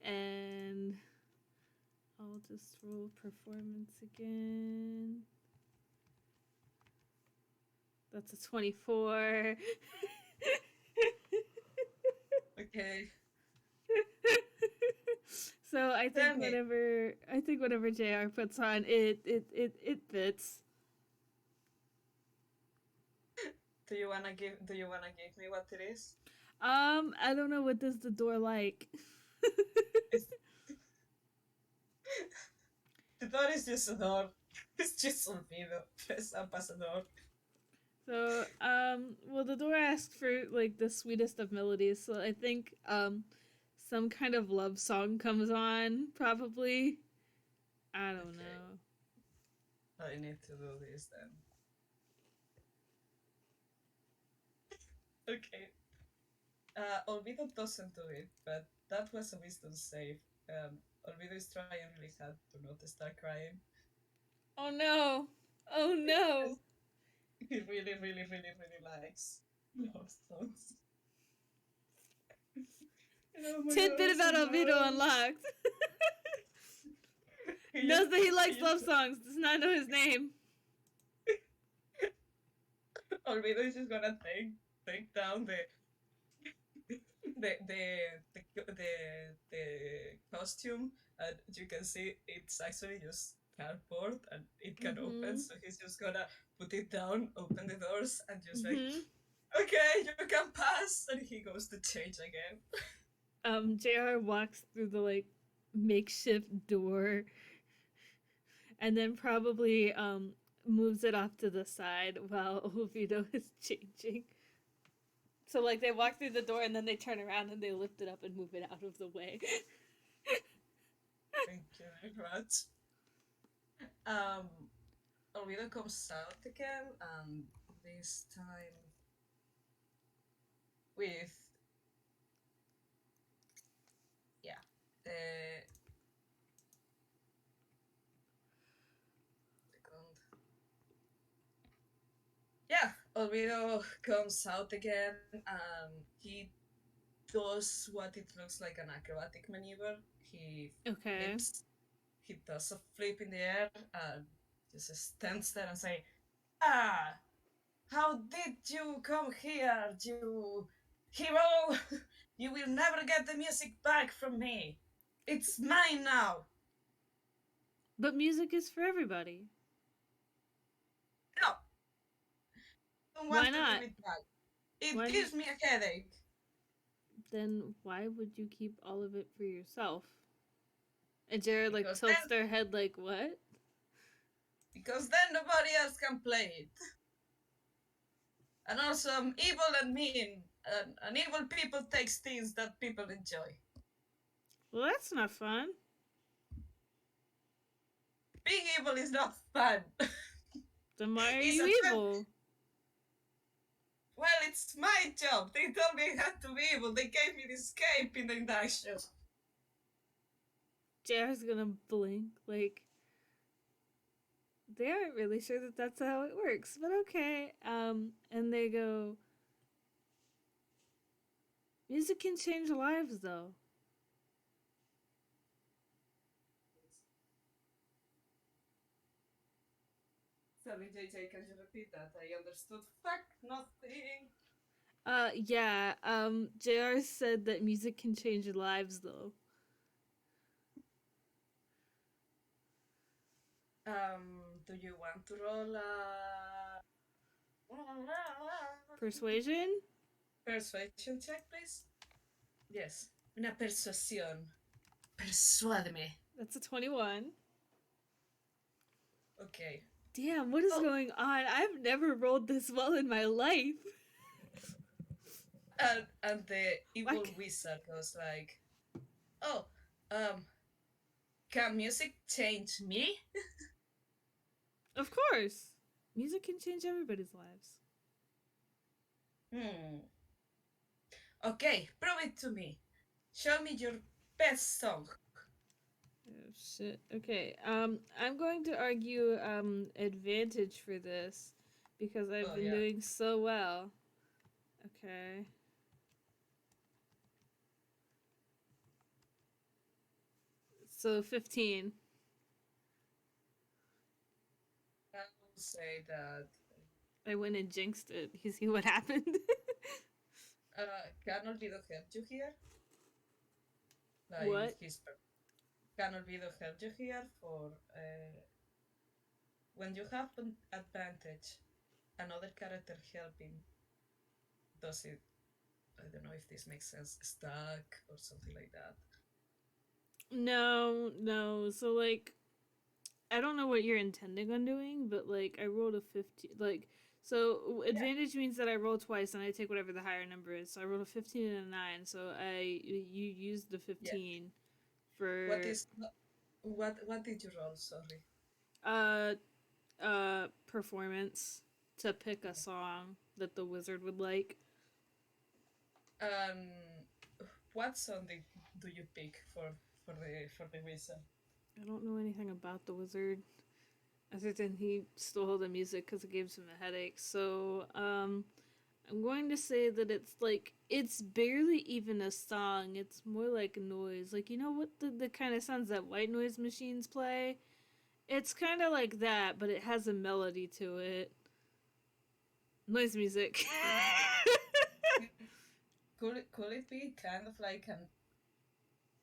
And I'll just roll performance again. That's a 24. Okay. So Tell me, I think whatever JR puts on it fits. do you wanna give me what it is? I don't know, what does the door like? It's, the door is just a door. It's just Olvido dressed up as a door. So, well, the door asked for like the sweetest of melodies, so I think some kind of love song comes on, probably. I don't Okay, know. I need to do this then. Okay. Olvido doesn't do it, but that was a wisdom save. Olvido is trying really hard to not start crying. Oh no! Oh no! He really, really, really, really likes love songs. Oh my Tidbit god, so about Olvido loud. unlocked. He just, Knows that he he likes just, love songs, does not know his name. Olvido is just gonna take down the costume, and you can see it's actually just cardboard and it can open. Mm-hmm. So he's just gonna put it down, open the doors, and just like, Mm-hmm. okay, you can pass, and he goes to change again. JR walks through the like makeshift door and then probably moves it off to the side while Olvido is changing. So like they walk through the door and then they turn around and they lift it up and move it out of the way. Thank you very much. Um, Olvido comes out again, and this time with yeah, the second. Yeah, Olvido comes out again, and he does what it looks like an acrobatic maneuver. He Okay. flips. He does a flip in the air and just stands there and say, "Ah, how did you come here, you hero? You will never get the music back from me. It's mine now." But music is for everybody. No, I don't Why want to not? give it back. It Why gives me a headache. then why would you keep all of it for yourself? And Jared like Because tilts their head like what? then nobody else can play it. And also I'm evil and mean, and evil people takes things that people enjoy. Well, that's not fun. Being evil is not fun. Then why are It's you a evil? well, it's my job. They told me I had to be evil. They gave me this cape in the induction. Jared's gonna blink like they aren't really sure that that's how it works, but okay. And they go, music can change lives, though. Sorry, JayJay, can you repeat that? I understood fuck nothing. Yeah. Jr. said that music can change lives, though. Do you want to roll a Persuasion. persuasion check, please? Yes. Una persuasión. Persuádeme. That's a 21. Okay. Damn, what is Oh, going on? I've never rolled this well in my life. and the evil Like, wizard goes like, "Oh, um, can music change me?" of course. Music can change everybody's lives. Hmm. Okay, prove it to me. Show me your best song. Oh shit. Okay. I'm going to argue advantage for this because I've Oh been yeah. doing so well. Okay. So 15. I will say that I went and jinxed it. You see what happened? can Olvido help you here? Like What? can Olvido help you here for when you have an advantage, another character helping. Does it? I don't know if this makes sense. Stuck or something like that. No, no. So like I don't know what you're intending on doing, but like I rolled a 15. Like so Yeah. advantage means that I roll twice and I take whatever the higher number is. So I rolled a 15 and a 9. So you used the Yeah. 15 What for is what did you roll? Sorry. uh performance to pick a song that the wizard would like. Um, what song do you pick for the wizard? I don't know anything about the wizard. Other than he stole the music because it gives him a headache. So, I'm going to say that it's barely even a song. It's more like noise. Like, you know what the kind of sounds that white noise machines play? It's kind of like that, but it has a melody to it. Noise music. Could it be kind of like an?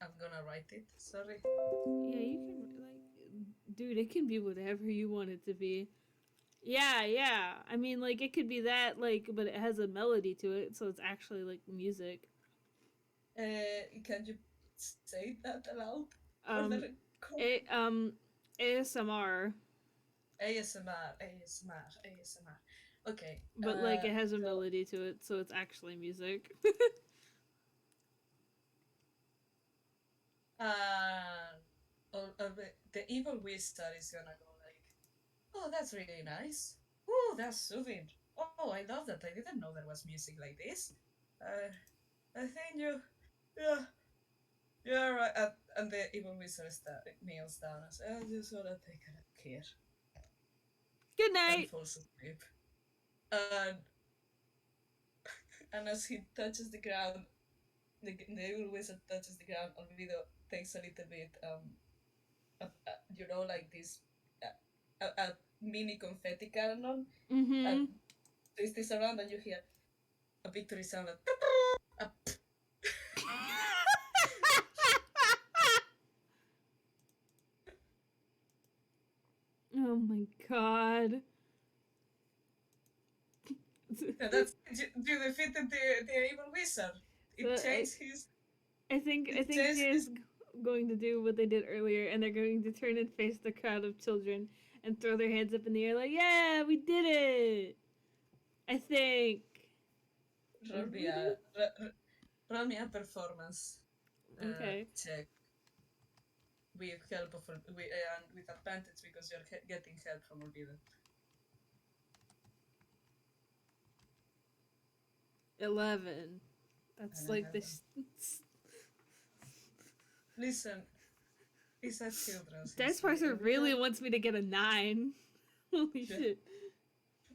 I'm gonna write it. Sorry. Yeah, you can, like, dude, it can be whatever you want it to be. Yeah, yeah. I mean, like, it could be that, like, but it has a melody to it, so it's actually like music. Can you say that aloud for the Um, recording? it ASMR, ASMR, ASMR, ASMR. Okay. but like it has a So melody to it, so it's actually music. uh, the evil wizard is gonna go like, oh, that's really nice. Oh, that's soothing. Oh, I love that. I didn't know there was music like this. Uh, I think yeah, you're right. And the evil wizard kneels down and says, I just wanna take a look here, Good and night. falls asleep. And and as he touches the ground, the evil wizard touches the ground. Olvido takes a little bit, like this, a mini confetti cannon, and Mm-hmm. twist this around, and you hear a victory sound. Like, Oh my god. and that's you defeated the evil wizard. So It changed his. I It think changed Jay his. is going to do what they did earlier, and they're going to turn and face the crowd of children and throw their hands up in the air like, "Yeah, we did it!" I think. Roll What do me we do? a roll me a performance Okay. check with help of and with advantage because you're getting help from Olvido. 11. That's And I like have the. them. Listen, it's a children's Dice history. Parser really wants me to get a 9. Holy Yeah. shit.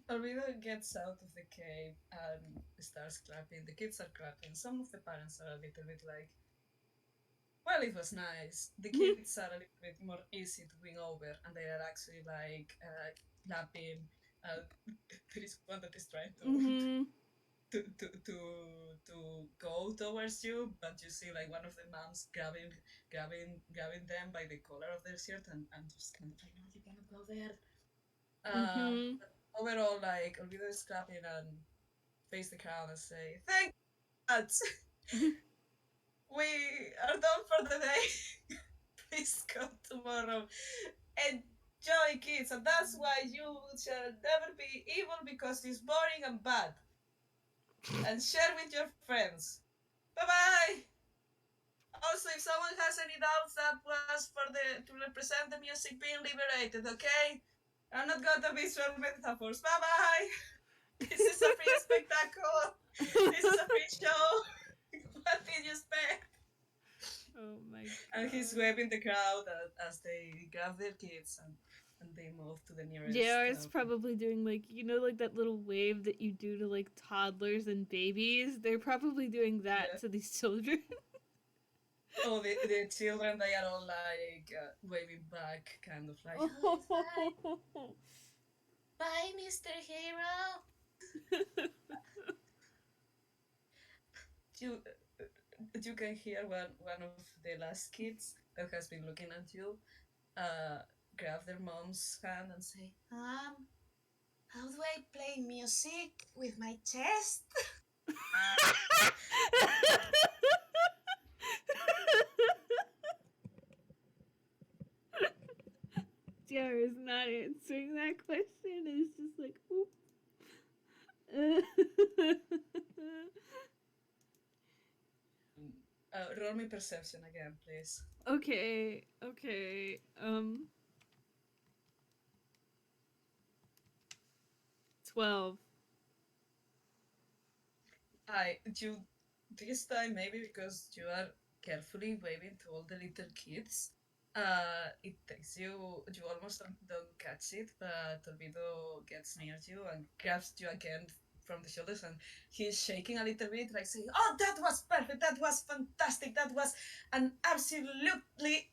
Olvido gets out of the cave and starts clapping. The kids are clapping. Some of the parents are a little bit like, well, it was nice. The kids are a little bit more easy to win over, and they are actually like clapping. There is one that is trying Mm-hmm. to go towards you, but you see like one of the moms grabbing them by the collar of their shirt and just kind of like, no, you cannot go there. Mm-hmm. But overall, like Olvido is clapping and face the crowd and say, "Thank God, we are done for the day. Please come tomorrow. Enjoy, kids, and that's why you shall never be evil because it's boring and bad. And share with your friends. Bye bye." Also, if someone has any doubts, that was for the to represent the music being liberated, okay? I'm not gonna visual metaphors. Bye bye. This is a free spectacle. This is a free show. What did you expect? Oh my And he's god. waving the crowd as they grab their kids and they move to the nearest. JR is probably doing like, like that little wave that you do to like toddlers and babies. They're probably doing that Yeah. to these children. Oh, the children, they are all like waving back, kind of like, oh, it's fine. Bye, Mr. Hero. you you can hear one of the last kids that has been looking at you uh, grab their mom's hand and say, how do I play music with my chest? JR is not answering that question. It's just like, oop. Roll me perception again, please. Okay. 12. You this time, maybe because you are carefully waving to all the little kids, it takes you almost don't catch it, but Olvido gets near you and grabs you again from the shoulders, and he's shaking a little bit, like saying, "Oh, that was perfect, that was fantastic, that was an absolutely,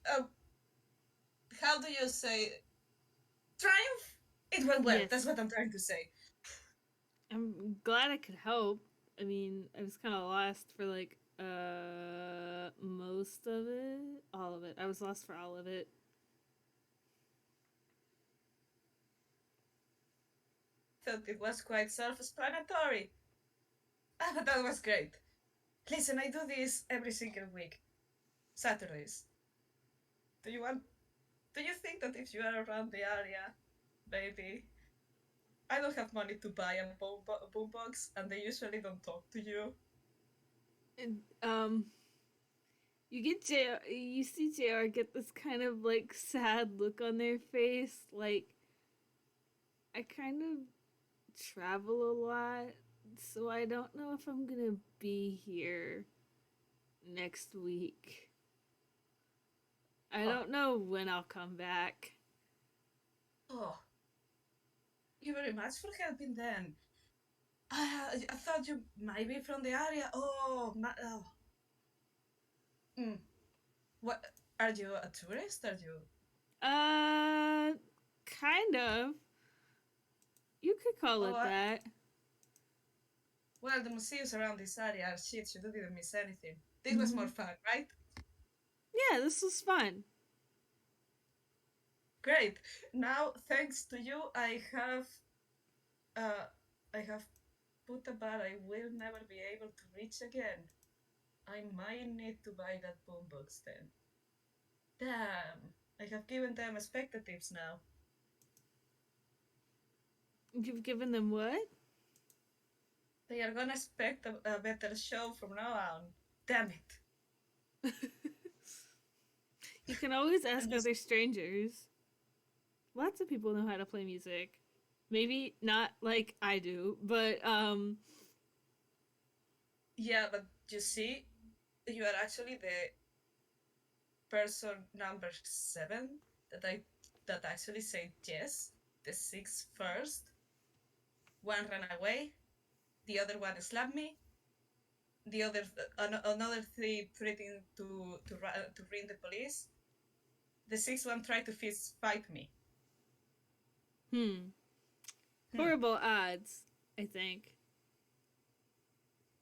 how do you say, triumph? It went well, that's Yes. what I'm trying to say." I'm glad I could help. I mean, I was kind of lost for like most of it, all of it. I was lost for all of it. Thought it was quite self-explanatory. Ah, but that was great. Listen, I do this every single week. Saturdays. Do you want? Do you think that if you are around the area, maybe I don't have money to buy a boombox, and they usually don't talk to you. And, you get JR, you see JR get this kind of like sad look on their face, like I kind of travel a lot, so I don't know if I'm gonna be here next week. I Oh, don't know when I'll come back. oh, thank you very much for helping. Then I thought you might be from the area. Oh, oh. Mm. What? Are you a tourist? Are you? Uh, kind of. You could call Oh, it that. well, the museums around this area are shit. You didn't miss anything. This was more Mm-hmm. fun, right? Yeah, this was fun. Great. Now, thanks to you, uh, I have put a bar I will never be able to reach again. I might need to buy that boombox then. Damn, I have given them expectatives now. You've given them what? They are gonna expect a better show from now on. Damn it. You can always I'm ask just, other strangers. Lots of people know how to play music. Maybe not like I do, but yeah, but you see, you are actually the person number 7 that I that actually said yes. The 6 first. One ran away, the other one slapped me, the other another 3 threatening to ring the police. The 6th one tried to fist fight me. hmm, Hmm. horrible odds, I think.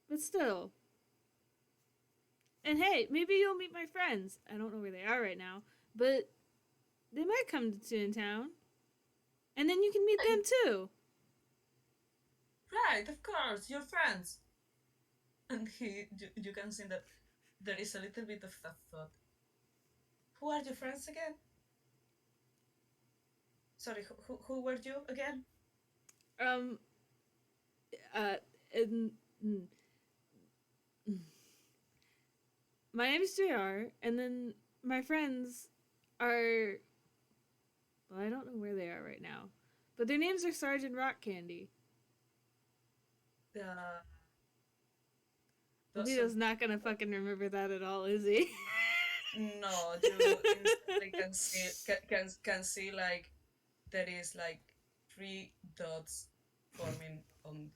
But still. And hey, maybe you'll meet my friends. I don't know where they are right now, but they might come to Toontown. And then you can meet them too. Right, of course, your friends. And you can see that there is a little bit of that thought. Who are your friends again? Sorry, who were you again? Um, uh, and, mm, mm. My name is JR, and then my friends are. Well, I don't know where they are right now. But their names are Sergeant Rock Candy. Uh, Olvido's doesn't not gonna fucking remember that at all, is he? no, you instantly can see like there is like 3 dots forming on,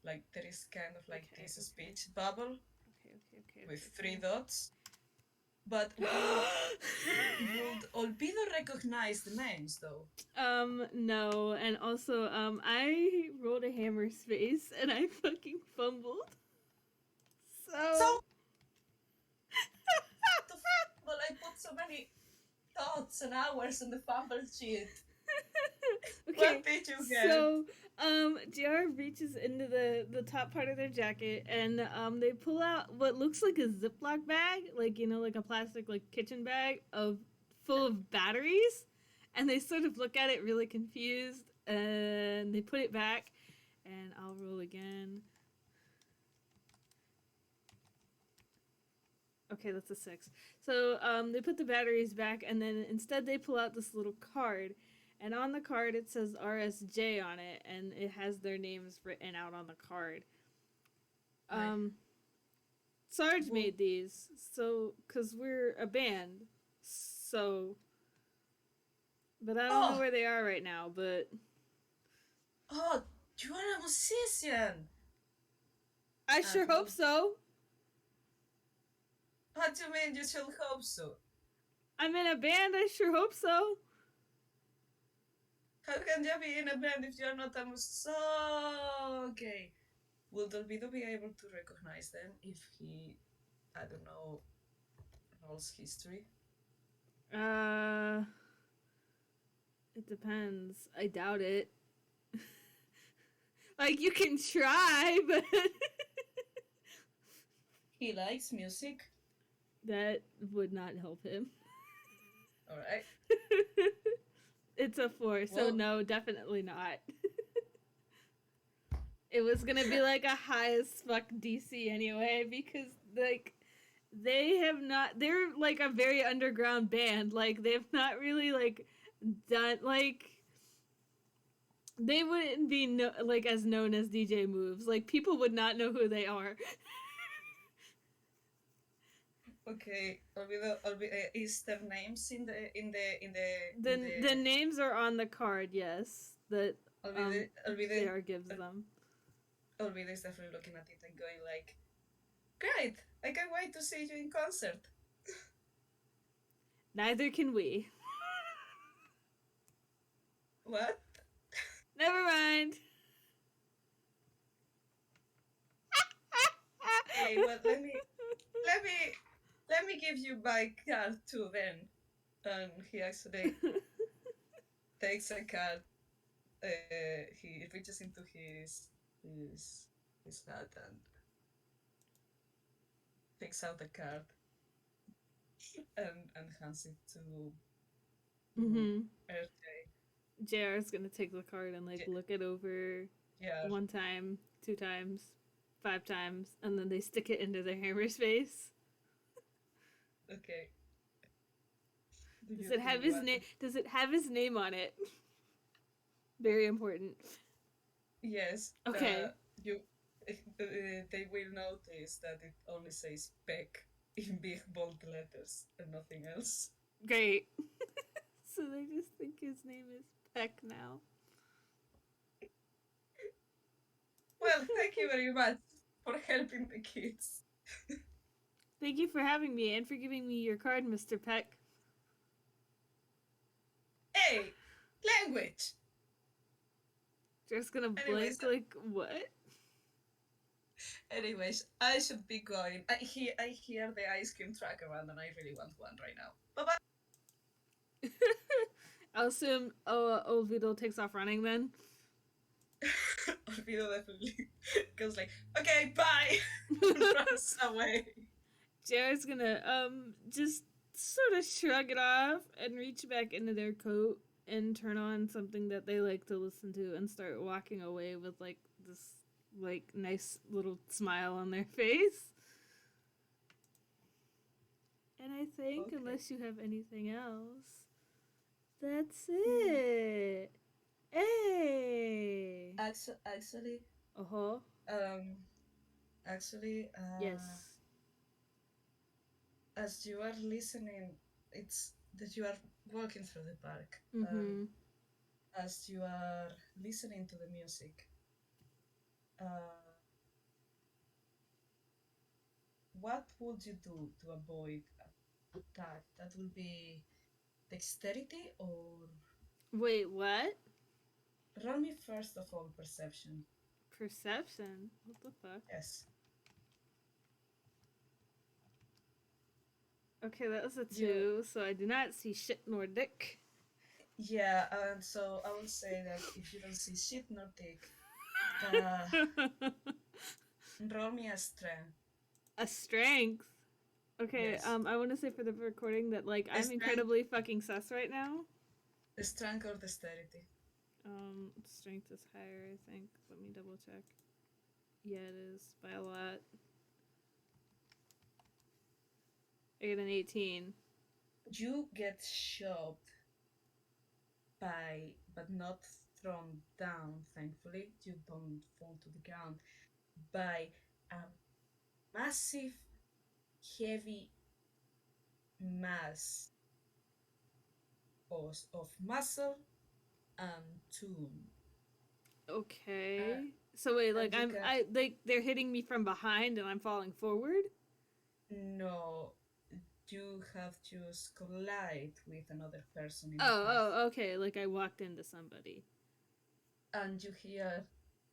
like there is kind of like Okay, this okay. speech bubble with three Okay. dots. But would Olvido recognize the names though? No, and also, I rolled a hammer space and I fucking fumbled. So So, to fumble, I put so many thoughts and hours in the fumble sheet. okay, What did you get? so, JR reaches into the top part of their jacket and, they pull out what looks like a Ziploc bag, like, like a plastic, like, kitchen bag full of batteries. And they sort of look at it really confused and they put it back. And I'll roll again. Okay, that's a 6. So they put the batteries back, and then instead they pull out this little card, and on the card it says RSJ on it, and it has their names written out on the card. Right. Um, Sarge Well, made these, so because we're a band, so. But I don't know oh, where they are right now. But oh, you are a musician. I And sure hope so. what do you mean you should hope so? I'm in a band. I sure hope so. How can you be in a band if you're not a musician? So, okay. Will Olvido be able to recognize them if he, I don't know, knows history? Uh, it depends. I doubt it. Like you can try, but He likes music. that would not help him. Alright. It's a 4, so Well, no, definitely not. It was gonna be like a high as fuck DC anyway, because like they have not, they're like a very underground band. Like they've not really like done like, they wouldn't be like as known as DJ Moves. Like people would not know who they are. okay. Is their names The names are on the card, yes, that Olvido, JR gives them. Olvido is definitely looking at it and going like, great! I can't wait to see you in concert. Neither can we. What? Never mind. Okay, well let me let me give you my card too then. And he actually takes a card. He reaches into his his hat and takes out a card and hands it to Mm-hmm. RJ. JR is gonna take the card and like look it over Yeah. 1 time, 2 times, 5 times, and then they stick it into their hammer's face. Okay. Does it have his name? Does it have his name on it? Very important. Yes. Okay. You. They will notice that it only says Peck in big bold letters and nothing else. Great. So they just think his name is Peck now. Well, thank you very much for helping the kids. Thank you for having me and for giving me your card, Mr. Peck. Hey, language. Just gonna Anyways, blink like what? anyways, I should be going. I hear the ice cream truck around, and I really want one right now. Bye bye. I'll assume Olvido takes off running then. Olvido definitely goes like, okay, bye, runs away. Jared's gonna just sort of shrug it off and reach back into their coat and turn on something that they like to listen to and start walking away with like this like nice little smile on their face. And I think Okay. unless you have anything else, that's it. Hey. Actually, Uh-huh. um, actually, Yes. as you are listening, it's that you are walking through the park. Mm-hmm. As you are listening to the music, uh, what would you do to avoid a attack? That will be dexterity or Wait, what? roll me first of all perception. Perception? What the fuck? Yes. Okay, that was a You 2, so I do not see shit nor dick. yeah, and so I will say that if you don't see shit nor dick, uh, roll me a strength. A strength. Okay, Yes. I want to say for the recording that like I'm Strength, incredibly fucking sus right now. strength or dexterity. Strength is higher, I think. Let me double check. Yeah, it is by a lot. I get an 18. You get shoved but not thrown down, thankfully. You don't fall to the ground by a massive heavy mass of muscle and tone. Uh, Okay. So wait, like and you can they're hitting me from behind and I'm falling forward? know you have to collide with another person in the Oh, path, okay, like I walked into somebody. and you hear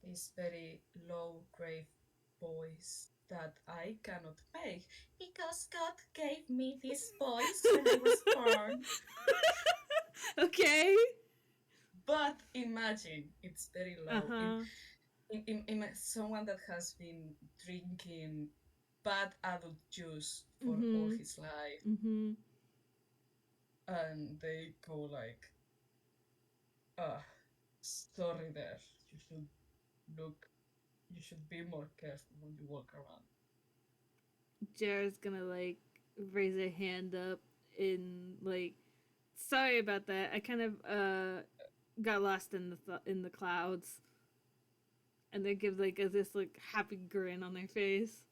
this very low, grave voice that I cannot make because God gave me this voice when I was born. Okay. But imagine it's very low. Uh-huh. In someone that has been drinking bad adult juice for all Mhm. his life, Mhm. and they go like, ah, sorry there. You should look. You should be more careful when you walk around. Jared's gonna like raise a hand up in like sorry about that. I kind of got lost in the clouds, and they give like this like happy grin on their face.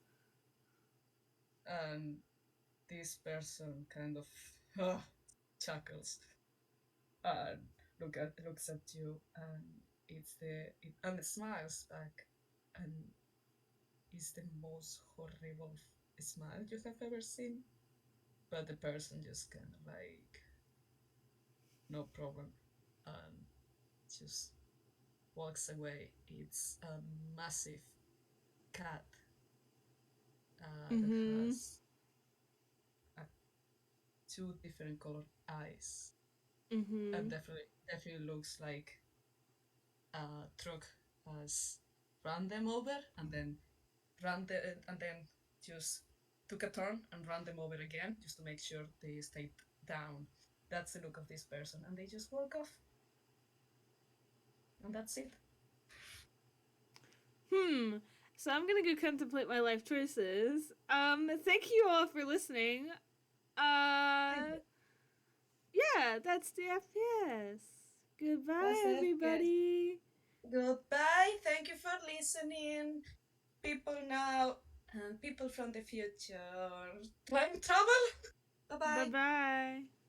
And this person kind of uh, chuckles and looks at you, and and smiles back, and is the most horrible smile you have ever seen. But the person just kind of like, no problem, and just walks away. It's a massive cat that Mhm. has uh, two different colored eyes, and Mhm. definitely looks like a truck has run them over, and then and then just took a turn and ran them over again just to make sure they stayed down. That's the look of this person, and they just walk off, and that's it. Hmm. So I'm gonna go contemplate my life choices. Thank you all for listening. Thank Uh, you. yeah, that's the FPS. That's Goodbye, it. Yes. everybody. Goodbye. Thank you for listening. People now and people from the future. Time travel. Bye Bye bye. bye.